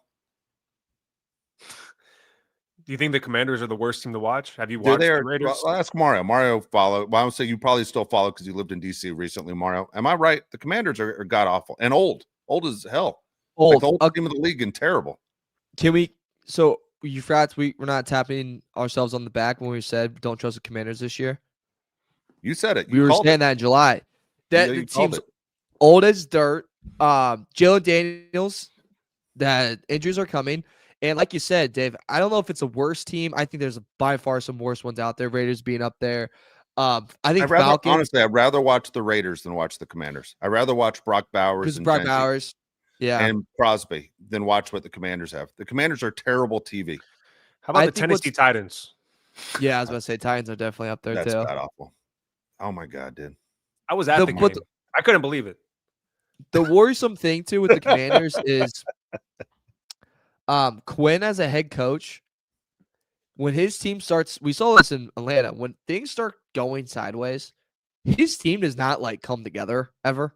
Do you think the Commanders are the worst team to watch? Have you watched the Raiders? Well, ask Mario. Mario followed. Well, I would say you probably still follow because you lived in D.C. recently, Mario. Am I right? The Commanders are god awful and old as hell. Like the old team of the league and terrible. Can we? So you forgot we're not tapping ourselves on the back when we said don't trust the Commanders this year. You said it. We were saying that in July. That the team's old as dirt. Jalen Daniels, that injuries are coming. And like you said, Dave, I don't know if it's a worse team. I think there's by far some worse ones out there. Raiders being up there. I think Falcons. Honestly, I'd rather watch the Raiders than watch the Commanders. I'd rather watch Brock Bowers and Crosby than watch what the Commanders have. The Commanders are terrible TV. How about the Tennessee Titans? Yeah, I was about to say Titans are definitely up there too. That's god awful. Oh my god, dude. I was at the game. I couldn't believe it. The worrisome thing too with the Commanders is Quinn as a head coach. When his team starts, we saw this in Atlanta. When things start going sideways, his team does not like come together ever.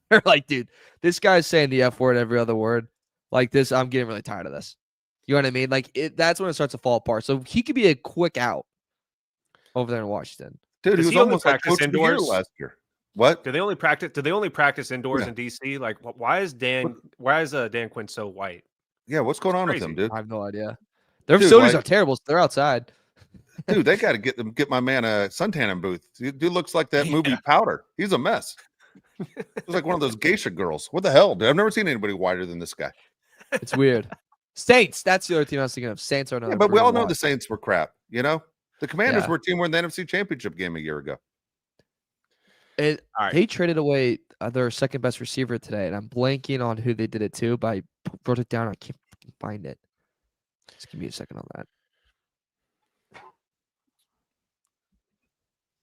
They're like, dude, this guy's saying the F word every other word. Like this, I'm getting really tired of this. You know what I mean? Like that's when it starts to fall apart. So he could be a quick out over there in Washington. Dude, he was almost like Coach of the Year last year. What? Do they only practice indoors in DC? Like, why is Dan Quinn so white? Yeah, what's going on with him, dude? I have no idea. Their Dude, facilities like- are terrible. So they're outside. Dude, they got to get my man a suntanning booth. Dude looks like that movie Powder. He's a mess. He's like one of those geisha girls. What the hell, dude? I've never seen anybody whiter than this guy. It's weird. Saints. That's the other team I was thinking of. Saints are another. Yeah, but we brand all know wide. the Saints were crap. You know, the Commanders Yeah. were a team who won the NFC Championship game a year ago. And All right. they traded away their second best receiver today, and I'm blanking on who they did it to, but I wrote it down. I can't fucking find it. Just give me a second on that.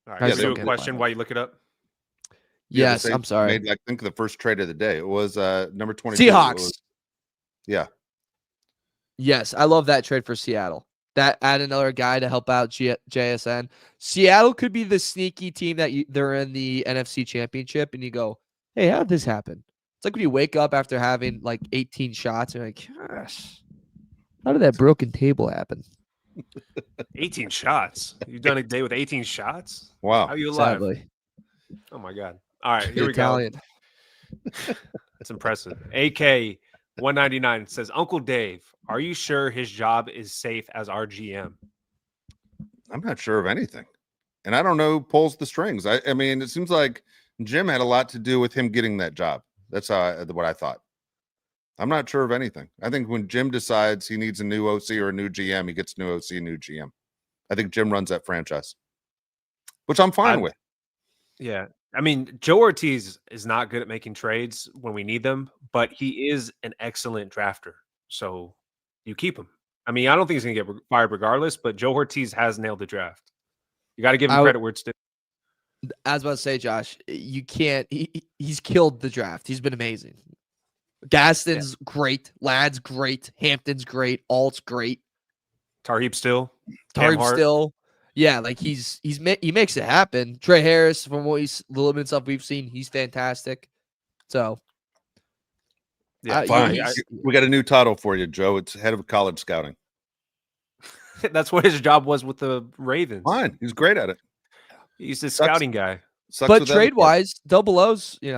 All right. Guys, Yeah, they do don't a get it. question while you look it up. Yeah, the Yes, I'm Saints sorry. Made, I think the first trade of the day. It was number 22. Seahawks. Yeah. Yes, I love that trade for Seattle. That add another guy to help out JSN. Seattle could be the sneaky team that they're in the NFC Championship, and you go, "Hey, how did this happen?" It's like when you wake up after having like 18 shots, and you're like, "Gosh, how did that broken table happen?" 18 shots. You've done a day with 18 shots? Wow. How are you alive? Sadly, Oh my god. All right, here the we Italian. go. That's impressive. AK 199 says, Uncle Dave, are you sure his job is safe as our GM? I'm not sure of anything. And I don't know who pulls the strings. I mean, it seems like Jim had a lot to do with him getting that job. That's what I thought. I'm not sure of anything. I think when Jim decides he needs a new OC or a new GM, he gets a new OC, a new GM. I think Jim runs that franchise, which I'm fine with. Yeah. I mean, Joe Ortiz is not good at making trades when we need them, but he is an excellent drafter. So you keep him. I mean, I don't think he's going to get fired regardless, but Joe Ortiz has nailed the draft. You got to give him credit where it's due. I was about to say, Josh, you can't. He's killed the draft. He's been amazing. Gaston's great. Ladd's great. Hampton's great. Alt's great. Tarheeb still. Cam Tarib Hart. still. Yeah, like he makes it happen. Trey Harris, from what the limited stuff we've seen, he's fantastic. So Yeah, Fine. he's- We got a new title for you, Joe. It's head of college scouting. That's what his job was with the Ravens. Fine. He's great at it. He's the scouting guy. Sucks but with that trade part. wise, Double O's, I'm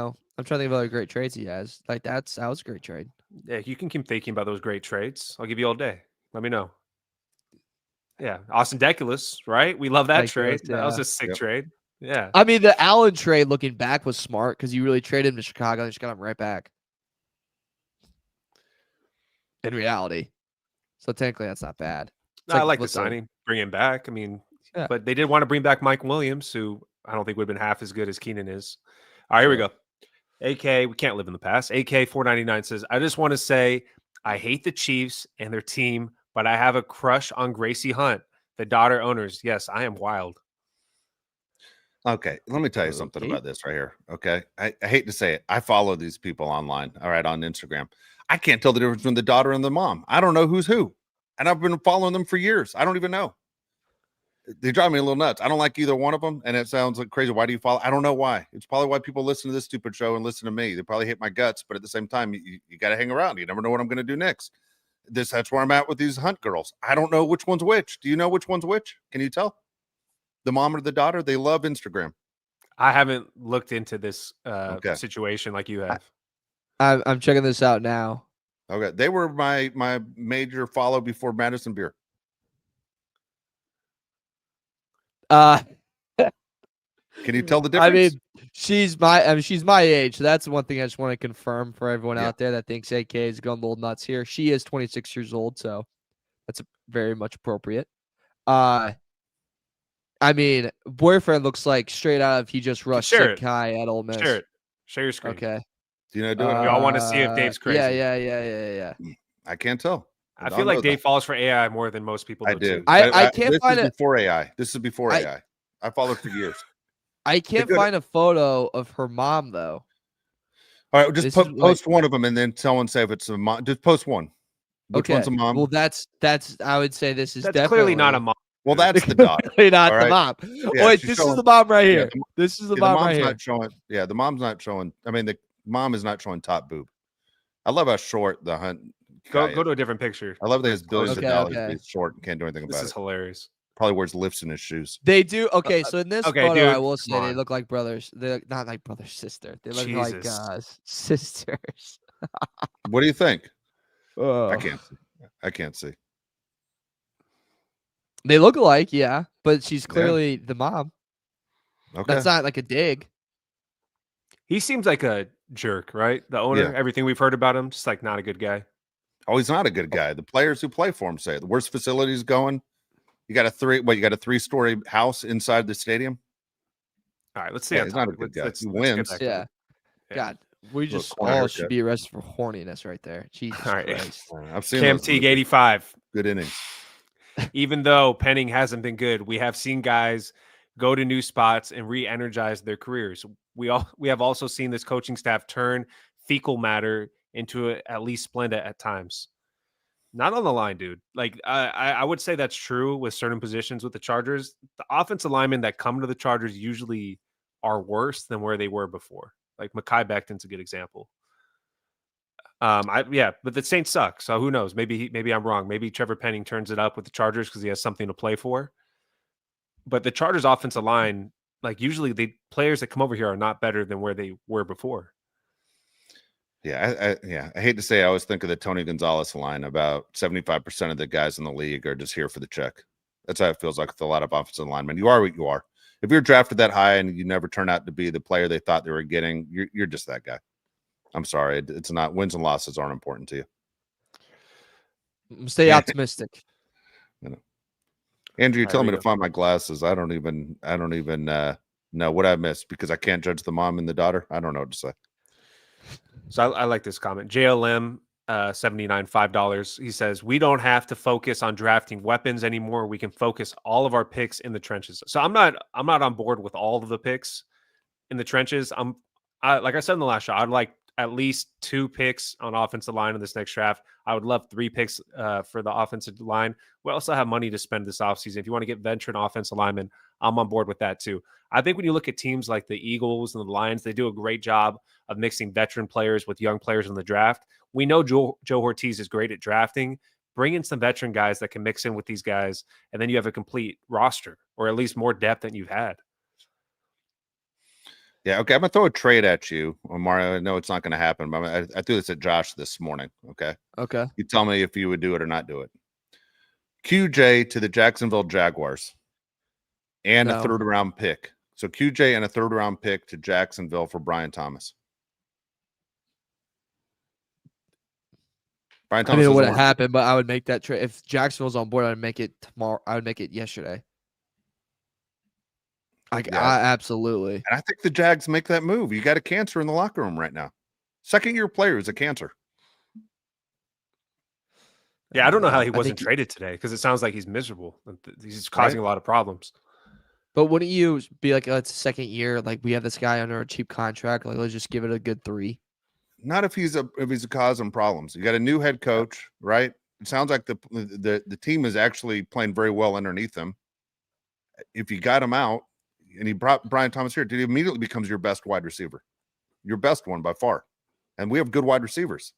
trying to think of other great trades he has. Like that was a great trade. Yeah, you can keep thinking about those great trades. I'll give you all day. Let me know. Yeah, Austin Deculus, right? We love that Deculus, trade. That was yeah. a sick Yep. trade. Yeah. I mean, the Allen trade looking back was smart because you really traded him to Chicago and just got him right back. In reality. So technically that's not bad. It's I like the look, signing, bring him back. I mean, Yeah. but they did want to bring back Mike Williams, who I don't think would have been half as good as Keenan is. All right, here we go. AK, we can't live in the past. AK 499 says, I just want to say I hate the Chiefs and their team, but I have a crush on Gracie Hunt, the daughter owners. Yes, I am wild. Okay, let me tell you something Okay. about this right here. Okay, I hate to say it. I follow these people online. All right, on Instagram. I can't tell the difference between the daughter and the mom. I don't know who's who, and I've been following them for years. I don't even know. They drive me a little nuts. I don't like either one of them, and it sounds like crazy. Why do you follow? I don't know why. It's probably why people listen to this stupid show and listen to me. They probably hate my guts, but at the same time, you got to hang around. You never know what I'm going to do next. That's where I'm at with these Hunt girls. I don't know which one's which. Do you know which one's which? Can you tell? The mom or the daughter? They love Instagram. I haven't looked into this Okay. situation like you have. I'm checking this out now. Okay, they were my major follow before Madison Beer. Can you tell the difference? I mean, she's my age. So that's the one thing I just want to confirm for everyone Yeah. out there that thinks AK is going a little nuts here. She is 26 years old, so that's very much appropriate. I mean, boyfriend looks like straight out of He Just Rushed Share Sick it. Kai at Ole Miss. Share it. Share your screen. Okay. Do you know? Do it. We all wanna see if Dave's crazy. Yeah. I can't tell. I don't feel like know Dave that. falls for AI more than most people I do. do. Too. I can't this find is it. before AI. This is before I- AI. I followed for years. I can't good. find a photo of her mom though. All right, just This is like- post one of them and then someone say if it's a mom. Just post one. Which Okay. one's a mom? Well, that's I would say this is That's definitely clearly not a mom. Well, that's the daughter. Clearly not All the right. mom. Yeah, Wait, she's this showing- is the mom right Yeah, here. the- This is the the mom mom's right here. not showing. Yeah, the mom's not showing. I mean, the mom is not showing top boob. I love how short the Hunt. guy Go is. to a different picture. I love that he has billions Okay, of dollars. okay. But he's short and can't do anything This about is it. hilarious. Probably wears lifts in his shoes. They do. Okay, so in this okay, photo, I dude, will come say they on. look like brothers. They're not like brother sister. They look like Jesus. sisters. What do you think? Oh. I can't see. I can't see. They look alike, yeah, but she's clearly the mom. Okay. That's not like a dig. He seems like a jerk, right? The owner, Yeah. everything we've heard about him, just like not a good guy. Oh, he's not a good guy. The players who play for him say it. The worst facilities going. You got a 3-story house inside the stadium. All right, let's see. Yeah, on he's not a topic. good guy. Let's He get wins. back to Yeah. it. Yeah. God, we Little just corner all haircut. should be arrested for horniness right there. Jesus All right. Christ. I've seen Cam those Teague, movies. 85. Good innings. Even though Penning hasn't been good, we have seen guys go to new spots and re-energize their careers. We have also seen this coaching staff turn fecal matter into at least Splenda at times. Not on the line, dude. Like I would say that's true with certain positions with the Chargers. The offensive linemen that come to the Chargers usually are worse than where they were before. Like Mekhi Becton's a good example. But the Saints suck. So who knows? Maybe I'm wrong. Maybe Trevor Penning turns it up with the Chargers because he has something to play for. But the Chargers offensive line, like usually the players that come over here are not better than where they were before. Yeah, I hate to say, I always think of the Tony Gonzalez line. About 75% of the guys in the league are just here for the check. That's how it feels like with a lot of offensive linemen. You are what you are. If you're drafted that high and you never turn out to be the player they thought they were getting, you're just that guy. I'm sorry. It's not. Wins and losses aren't important to you. Stay optimistic. Andrew, you're All right, telling me Rico. to find my glasses. I don't even know what I missed because I can't judge the mom and the daughter. I don't know what to say. So I like this comment. JLM 79 $5. He says we don't have to focus on drafting weapons anymore. We can focus all of our picks in the trenches. So I'm not on board with all of the picks in the trenches. Like I said in the last show, I'd like at least 2 picks on offensive line in this next draft. I would love 3 picks for the offensive line. We also have money to spend this offseason. If you want to get veteran offensive linemen, I'm on board with that too. I think when you look at teams like the Eagles and the Lions, they do a great job of mixing veteran players with young players in the draft. We know Joe Ortiz is great at drafting. Bring in some veteran guys that can mix in with these guys, and then you have a complete roster, or at least more depth than you've had. Yeah, okay. I'm gonna throw a trade at you, Mario. I know it's not gonna happen, but I threw this at Josh this morning. Okay. Okay. You tell me if you would do it or not do it. QJ to the Jacksonville Jaguars and a No. 3rd-round pick. So QJ and a 3rd-round pick to Jacksonville for Brian Thomas. Brian I Thomas mean, it doesn't wouldn't want to- happen, but I would make that trade. If Jacksonville's on board, I'd make it tomorrow. I would make it yesterday. Yeah. Absolutely. And I think the Jags make that move. You got a cancer in the locker room right now. Second-year player is a cancer. Yeah, I don't know how he I wasn't think- traded today because it sounds like he's miserable. He's causing a lot of problems. But wouldn't you be like, oh, it's a second year, like we have this guy under a cheap contract, like let's just give it a good 3? Not if he's causing problems. You got a new head coach, right? It sounds like the team is actually playing very well underneath him. If you got him out and he brought Brian Thomas here, he immediately becomes your best wide receiver, your best one by far. And we have good wide receivers.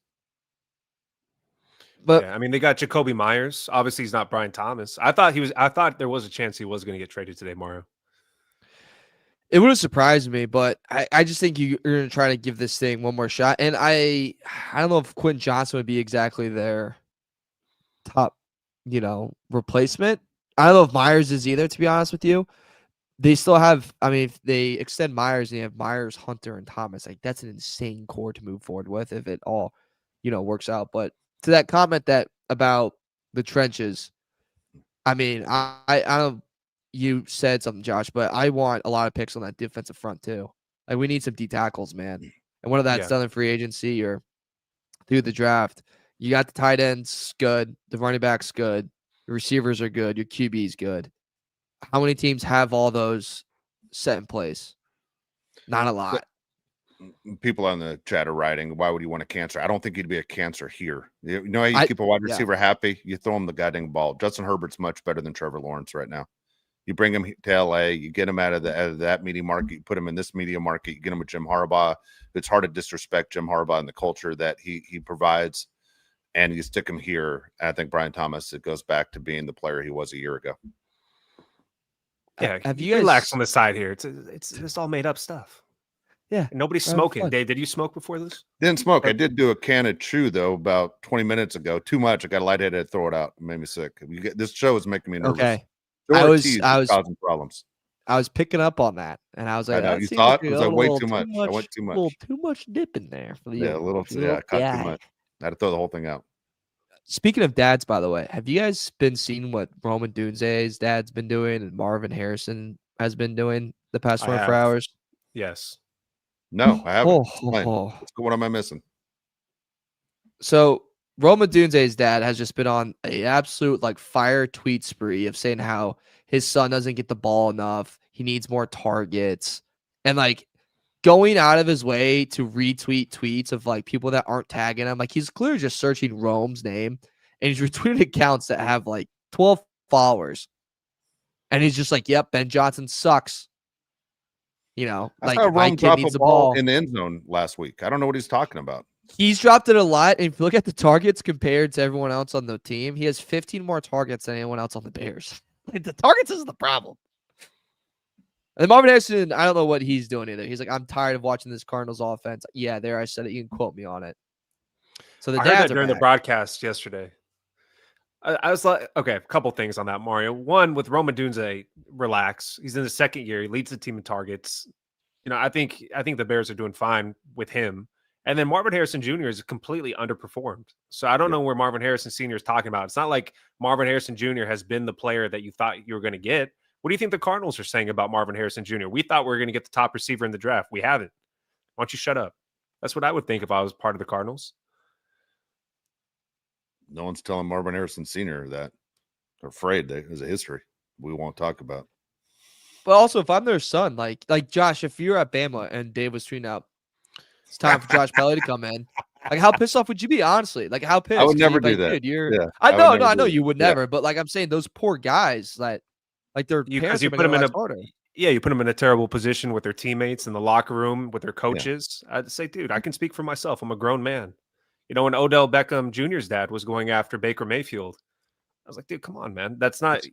But Yeah, I mean, they got Jacoby Myers. Obviously, he's not Brian Thomas. I thought there was a chance he was going to get traded today, Mario. it would have surprised me, but I just think you're going to try to give this thing one more shot. And I don't know if Quentin Johnson would be exactly their top, replacement. I don't know if Myers is either, to be honest with you. They still have, I mean, if they extend Myers and they have Myers, Hunter, and Thomas, like that's an insane core to move forward with if it all, works out. But to that comment about the trenches, I mean, I don't. You said something, Josh, but I want a lot of picks on that defensive front too. Like we need some D tackles, man. And whether that's done in free agency or through the draft, you got the tight ends good, the running backs good, your receivers are good, your QB's good. How many teams have all those set in place? Not a lot. People on the chat are writing, why would you want a cancer? I don't think he'd be a cancer here. You know how you keep a wide receiver happy? You throw him the goddamn ball. Justin Herbert's much better than Trevor Lawrence right now. You bring him to LA, you get him out of that media market, you put him in this media market, you get him with Jim Harbaugh. It's hard to disrespect Jim Harbaugh and the culture that he provides, and you stick him here. I think Brian Thomas, it goes back to being the player he was a year ago. Yeah, have you relax guys on the side here? It's all made up stuff. Yeah, nobody's smoking. Dave, did you smoke before this? Didn't smoke. I did do a can of chew though about 20 minutes ago. Too much. I got lightheaded. I throw it out. It made me sick. This show is making me nervous. Okay. Ortiz is causing problems. I was picking up on that, and I was I like, know that you seems saw like it. It a was like way little too much. I went too a little much. too much dip in there for the Yeah, a little. little I caught too guy. much. I had to throw the whole thing out. Speaking of dads, by the way, have you guys been seeing what Roman Dunze's dad's been doing and Marvin Harrison has been doing the past I 24 have. hours? Yes. No, I haven't. Oh, Explain. oh. What am I missing? So Roman Dunze's dad has just been on a absolute like fire tweet spree of saying how his son doesn't get the ball enough. He needs more targets, and like going out of his way to retweet tweets of like people that aren't tagging him. Like he's clearly just searching Rome's name and he's retweeting accounts that have like 12 followers. And he's just like, yep, Ben Johnson sucks. You know, I like saw my Rome kid drop needs a the ball ball. in the end zone last week. I don't know what he's talking about. He's dropped it a lot. And if you look at the targets compared to everyone else on the team, he has 15 more targets than anyone else on the Bears. Like, the targets is the problem. And Marvin Harrison, I don't know what he's doing either. He's like, I'm tired of watching this Cardinals offense. Yeah, there I said it. You can quote me on it. So the I heard dads that are during the back. broadcast yesterday. I was like, okay, a couple things on that, Mario. One, with Roma Dunze, relax. He's in his second year. He leads the team in targets. You know, I think the Bears are doing fine with him. And then Marvin Harrison Jr. is completely underperformed. So I don't know where Marvin Harrison Sr. is talking about. It's not like Marvin Harrison Jr. has been the player that you thought you were going to get. What do you think the Cardinals are saying about Marvin Harrison Jr.? We thought we were going to get the top receiver in the draft. We haven't. Why don't you shut up? That's what I would think if I was part of the Cardinals. No one's telling Marvin Harrison Sr. that. They're afraid there's a history we won't talk about. But also, if I'm their son, like Josh, if you're at Bama and Dave was tweeting out, it's time for Josh Pele to come in. Like, how pissed off would you be? Honestly, like, how pissed? I would 'Cause never you'd be do like, that. Dude, you're. Yeah, I would know, never I do know that. you would Yeah. never. But like, I'm saying those poor guys that, like, their parents Because you are put them in a harder. you put them in a terrible position with their teammates in the locker room with their coaches. I'd say, dude, I can speak for myself. I'm a grown man. You know, when Odell Beckham Jr.'s dad was going after Baker Mayfield, I was like, dude, come on, man.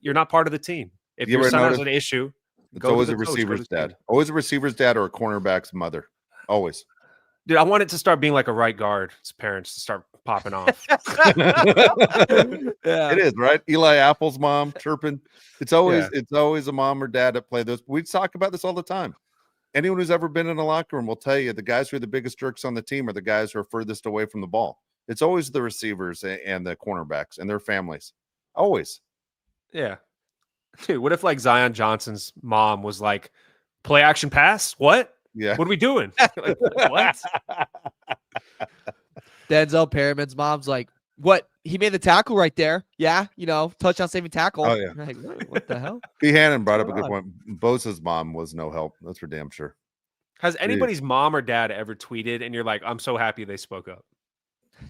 You're not part of the team. If You your ever son has notice an issue, it's go to always the a coach, go to receiver's the team. dad. Always a receiver's dad or a cornerback's mother. Always. Dude, I want it to start being like a right guard's parents to start popping off. Yeah. It is, right? Eli Apple's mom chirping. It's always Yeah. a mom or dad that play those. We talk about this all the time. Anyone who's ever been in a locker room will tell you the guys who are the biggest jerks on the team are the guys who are furthest away from the ball. It's always the receivers and the cornerbacks and their families. Always. Yeah. Dude, what if like Zion Johnson's mom was like, play action pass? What? Yeah. What are we doing? Like, what? Denzel Perriman's mom's like, what? He made the tackle right there. Yeah, you know, touchdown saving tackle. Oh, yeah. Like, what the hell? B. Hannon brought up a going good point. Bosa's mom was no help. That's for damn sure. Has anybody's mom or dad ever tweeted and you're like, I'm so happy they spoke up?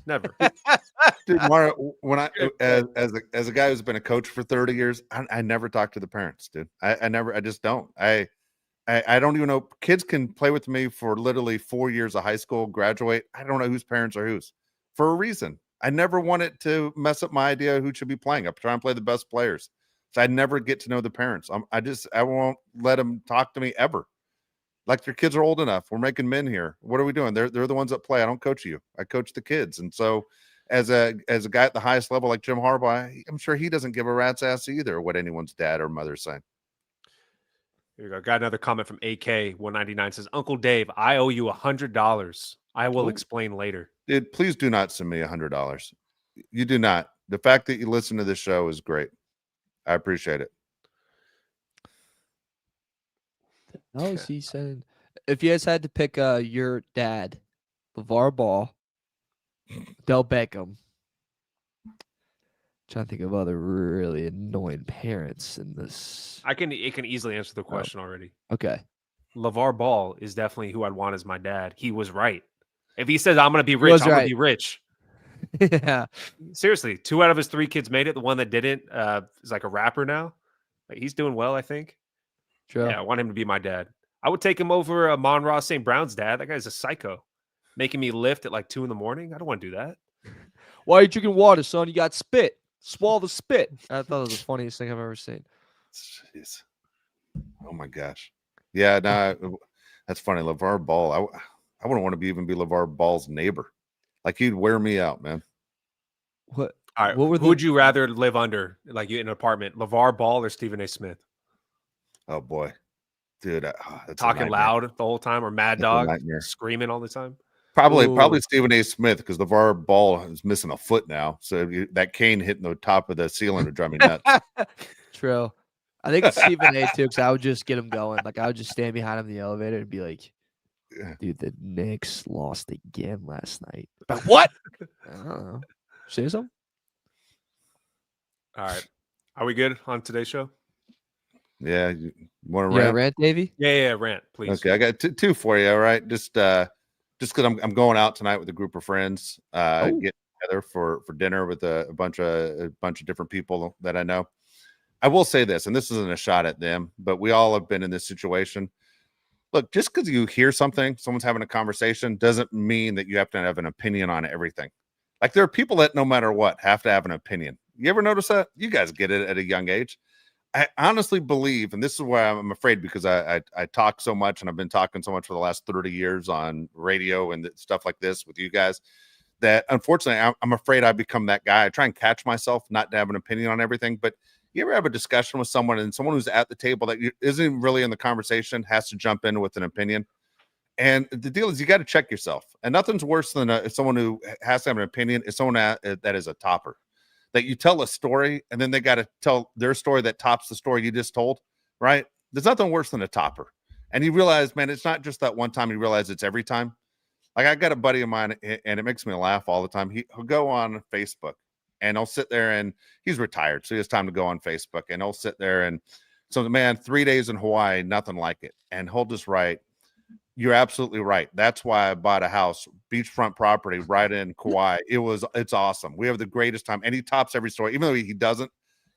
Never. Dude, Mario, when I as a guy who's been a coach for 30 years, I never talk to the parents, dude. I just don't. I don't even know. Kids can play with me for literally 4 years of high school, graduate. I don't know whose parents are whose for a reason. I never want it to mess up my idea of who should be playing. I try and play the best players. So I never get to know the parents. I won't let them talk to me ever. Like, your kids are old enough. We're making men here. What are we doing? They're the ones that play. I don't coach you. I coach the kids. And so as a guy at the highest level like Jim Harbaugh, I'm sure he doesn't give a rat's ass either what anyone's dad or mother's saying. Here you go. Got another comment from AK199 says, Uncle Dave, I owe you $100. I will explain later. Dude, please do not send me $100. You do not. The fact that you listen to this show is great. I appreciate it. How is he saying? If you guys had to pick your dad, LeVar Ball, Del Beckham, trying to think of other really annoying parents in this. It can easily answer the question already. Okay. LeVar Ball is definitely who I'd want as my dad. He was right. If he says I'm going to be rich, I'm going to be rich. Yeah. Seriously, 2 out of his 3 kids made it. The one that didn't is like a rapper now. Like, he's doing well, I think. True. Yeah, I want him to be my dad. I would take him over Amon-Ra St. Brown's dad. That guy's a psycho. Making me lift at like 2 a.m. I don't want to do that. Why are you drinking water, son? You got spit. Swallow the spit. I thought it was the funniest thing I've ever seen. Jeez. Oh my gosh. Yeah, no, that's funny. LeVar Ball. I wouldn't want to even be LeVar Ball's neighbor. Like, he'd wear me out, man. What? All right. What were Who would you rather live under, like in an apartment, LeVar Ball or Stephen A. Smith? Oh boy, dude, that's a Talking nightmare. loud the whole time, or Mad That's a Dog nightmare. screaming all the time? Probably Ooh. Stephen A. Smith, because LeVar Ball is missing a foot now, so that cane hitting the top of the ceiling would drive me nuts. True. I think Stephen A. too, because I would just get him going. Like I would just stand behind him in the elevator and be like, "Dude, the Knicks lost again last night." But what? I don't know. Say something. All right. Are we good on today's show? Yeah, you want to Yeah, rant? rant, Davey. Yeah, rant, please. Okay, I got two for you. All right, just because I'm going out tonight with a group of friends, getting together for dinner with a bunch of different people that I know. I will say this, and this isn't a shot at them, but we all have been in this situation. Look, just because you hear something, someone's having a conversation, doesn't mean that you have to have an opinion on everything. Like there are people that no matter what have to have an opinion. You ever notice that? You guys get it at a young age. I honestly believe, and this is why I'm afraid, because I talk so much, and I've been talking so much for the last 30 years on radio and stuff like this with you guys, that unfortunately I'm afraid I become that guy. I try and catch myself not to have an opinion on everything. But you ever have a discussion with someone, and someone who's at the table that isn't really in the conversation has to jump in with an opinion? And the deal is, you got to check yourself. And nothing's worse than someone who has to have an opinion is someone that is a topper. That you tell a story, and then they got to tell their story that tops the story you just told, right? There's nothing worse than a topper. And you realize, man, it's not just that one time. You realize it's every time. Like I got a buddy of mine, and it makes me laugh all the time. He'll go on Facebook, and he'll sit there, and he's retired, so he has time to go on Facebook, and he'll sit there, and so, man, 3 days in Hawaii, nothing like it. And he'll just write, "You're absolutely right. That's why I bought a house, beachfront property right in Kauai. It's awesome. We have the greatest time." And he tops every story, even though he doesn't.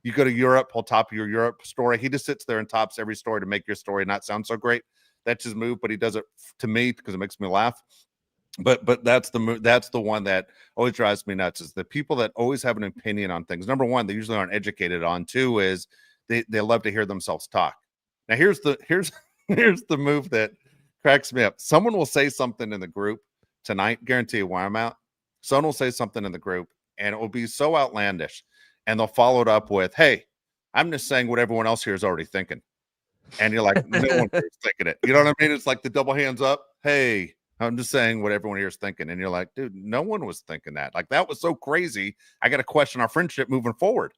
You go to Europe, he'll top your Europe story. He just sits there and tops every story to make your story not sound so great. That's his move, but he does it to me because it makes me laugh. But that's the one that always drives me nuts, is the people that always have an opinion on things. Number one, they usually aren't educated on. Two is they love to hear themselves talk. Now here's the move that cracks me up. Someone will say something in the group tonight, guarantee you why I'm out. Someone will say something in the group, and it will be so outlandish, and they'll follow it up with, "Hey, I'm just saying what everyone else here is already thinking." And you're like, no one here is thinking it. You know what I mean? It's like the double hands up. Hey, I'm just saying what everyone here is thinking. And you're like, dude, no one was thinking that. Like, that was so crazy. I got to question our friendship moving forward.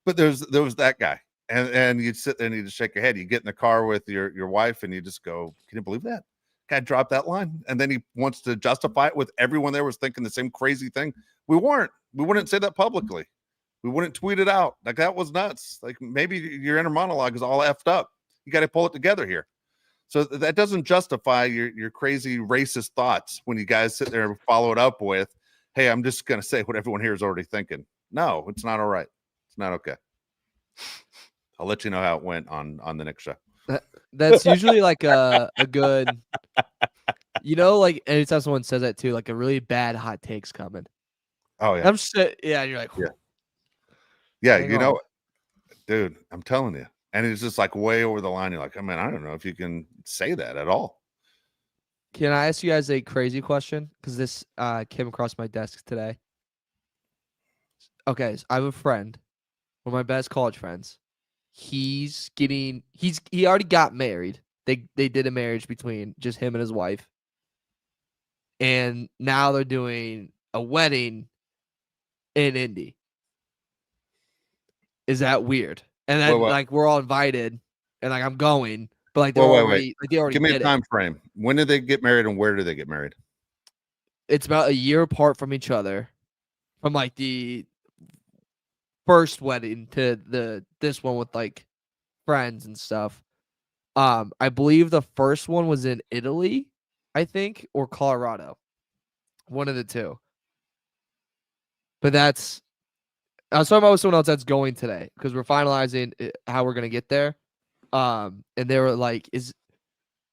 But there was that guy. And you'd sit there and you just shake your head. You get in the car with your wife, and you just go, can you believe that guy dropped that line? And then he wants to justify it with everyone there was thinking the same crazy thing. We wouldn't say that publicly. We wouldn't tweet it out. Like, that was nuts. Like, maybe your inner monologue is all effed up. You got to pull it together here. So that doesn't justify your crazy racist thoughts when you guys sit there and follow it up with, "Hey, I'm just going to say what everyone here is already thinking." No, it's not all right. It's not okay. I'll let you know how it went on the next show. That's usually like a good, like anytime someone says that too, like a really bad hot take's coming. Oh yeah. Yeah, you're like, yeah, hang you know, on. dude, I'm telling you. And it's just like way over the line. You're like, I mean, I don't know if you can say that at all. Can I ask you guys a crazy question? Because this came across my desk today. Okay, so I have a friend, one of my best college friends. He already got married. They did a marriage between just him and his wife. And now they're doing a wedding in Indy. Is that weird? And then like we're all invited, and like I'm going, but like they're already like they already give me a did time it. frame. When did they get married, and where did they get married? It's about a year apart from each other, from like the first wedding to this one with like friends and stuff. I believe the first one was in Italy, I think, or Colorado, one of the two. But I was talking about with someone else that's going today because we're finalizing how we're gonna get there. And they were like,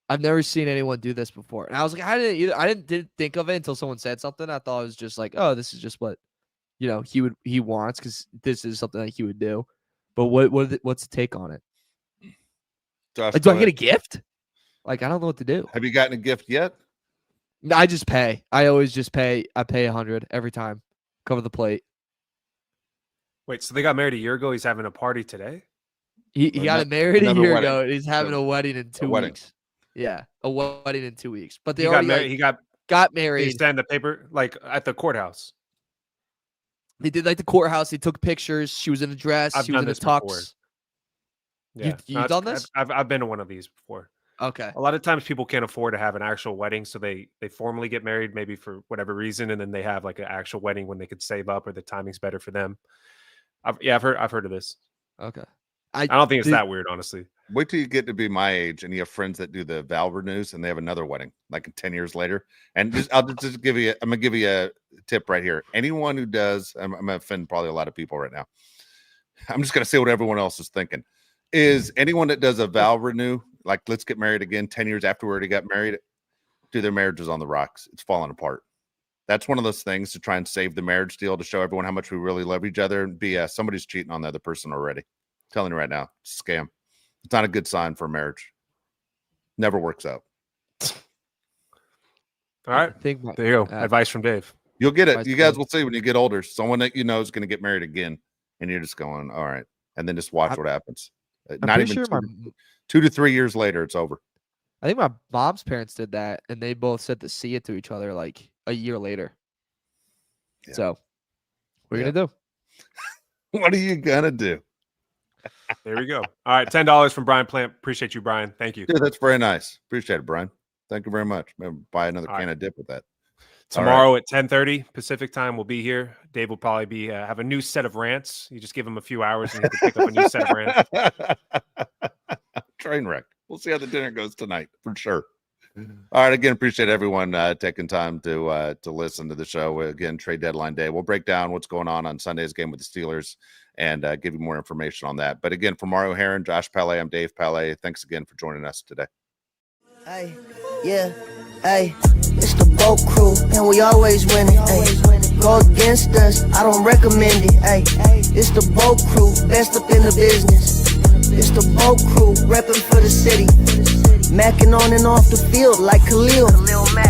I've never seen anyone do this before. And I was like, I didn't think of it until someone said something. I thought it was just like, oh, this is just what, he wants, because this is something that he would do. But what's the take on it? Josh, Like, do I get a gift? Like, I don't know what to do. Have you gotten a gift yet? No, I just pay. I always just pay. I pay $100 every time. Cover the plate. Wait, so they got married a year ago. He's having a party today? He got married a another year wedding. ago. And he's having So, a wedding in 2 wedding. weeks. Yeah, a wedding in 2 weeks. But they He got already married. got He married. signed the paper like at the courthouse. They did like the courthouse. They took pictures. She was in a dress. I've She was done in a this before. tux. Yeah, You done this? I've been to one of these before. Okay. A lot of times people can't afford to have an actual wedding, so they formally get married maybe for whatever reason, and then they have like an actual wedding when they could save up or the timing's better for them. I've heard of this. Okay. I don't think it's that weird, honestly. Wait till you get to be my age and you have friends that do the vow renews and they have another wedding like 10 years later. And I'm gonna give you a tip right here. Anyone who does, I'm gonna offend probably a lot of people right now. I'm just gonna say what everyone else is thinking. Is anyone that does a vow renew, like let's get married again 10 years after we already got married, dude, their marriage is on the rocks. It's falling apart. That's one of those things to try and save the marriage deal to show everyone how much we really love each other. And BS, somebody's cheating on the other person already. I'm telling you right now, it's a scam. It's not a good sign for marriage. Never works out. All right. There you go. Advice from Dave. You'll get it. You guys will see when you get older. Someone that you know is going to get married again. And you're just going, all right. And then just watch what happens. Not even 2 to 3 years later, it's over. I think my mom's parents did that. And they both said to see it to each other like a year later. Yeah. So what are you going to do? What are you going to do? There we go. All right, $10 from Brian Plant. Appreciate you, Brian. Thank you. Dude, that's very nice. Appreciate it, Brian. Thank you very much. Maybe buy another can of dip with that. Tomorrow at 10:30 Pacific time, we'll be here. Dave will probably be have a new set of rants. You just give him a few hours and he can pick up a new set of rants. Train wreck. We'll see how the dinner goes tonight for sure. All right. Again, appreciate everyone taking time to listen to the show. Again, trade deadline day. We'll break down what's going on Sunday's game with the Steelers and give you more information on that. But again, for Mario Heron, Josh Pele, I'm Dave Pele. Thanks again for joining us today. Hey, yeah, hey, it's the boat crew, and we always winning. Hey, go against us, I don't recommend it. Hey, it's the boat crew, best up in the business. It's the boat crew, repping for the city. Macking on and off the field like Khalil.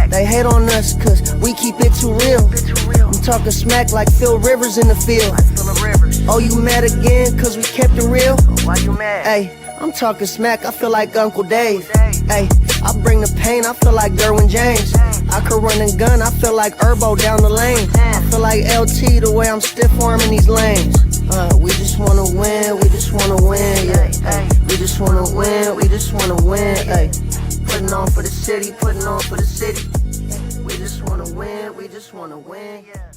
They hate on us cause we keep it too real. I'm talking smack like Phil Rivers in the field. Oh, you mad again cause we kept it real? Why you mad? Hey, I'm talking smack, I feel like Uncle Dave. Hey, I bring the pain, I feel like Derwin James. I could run and gun, I feel like Herbo down the lane. I feel like LT the way I'm stiff arming these lanes. We just wanna win, we just wanna win, yeah. We just wanna win, we just wanna win, ay. Putting on for the city, putting on for the city. We just wanna win, we just wanna win, yeah.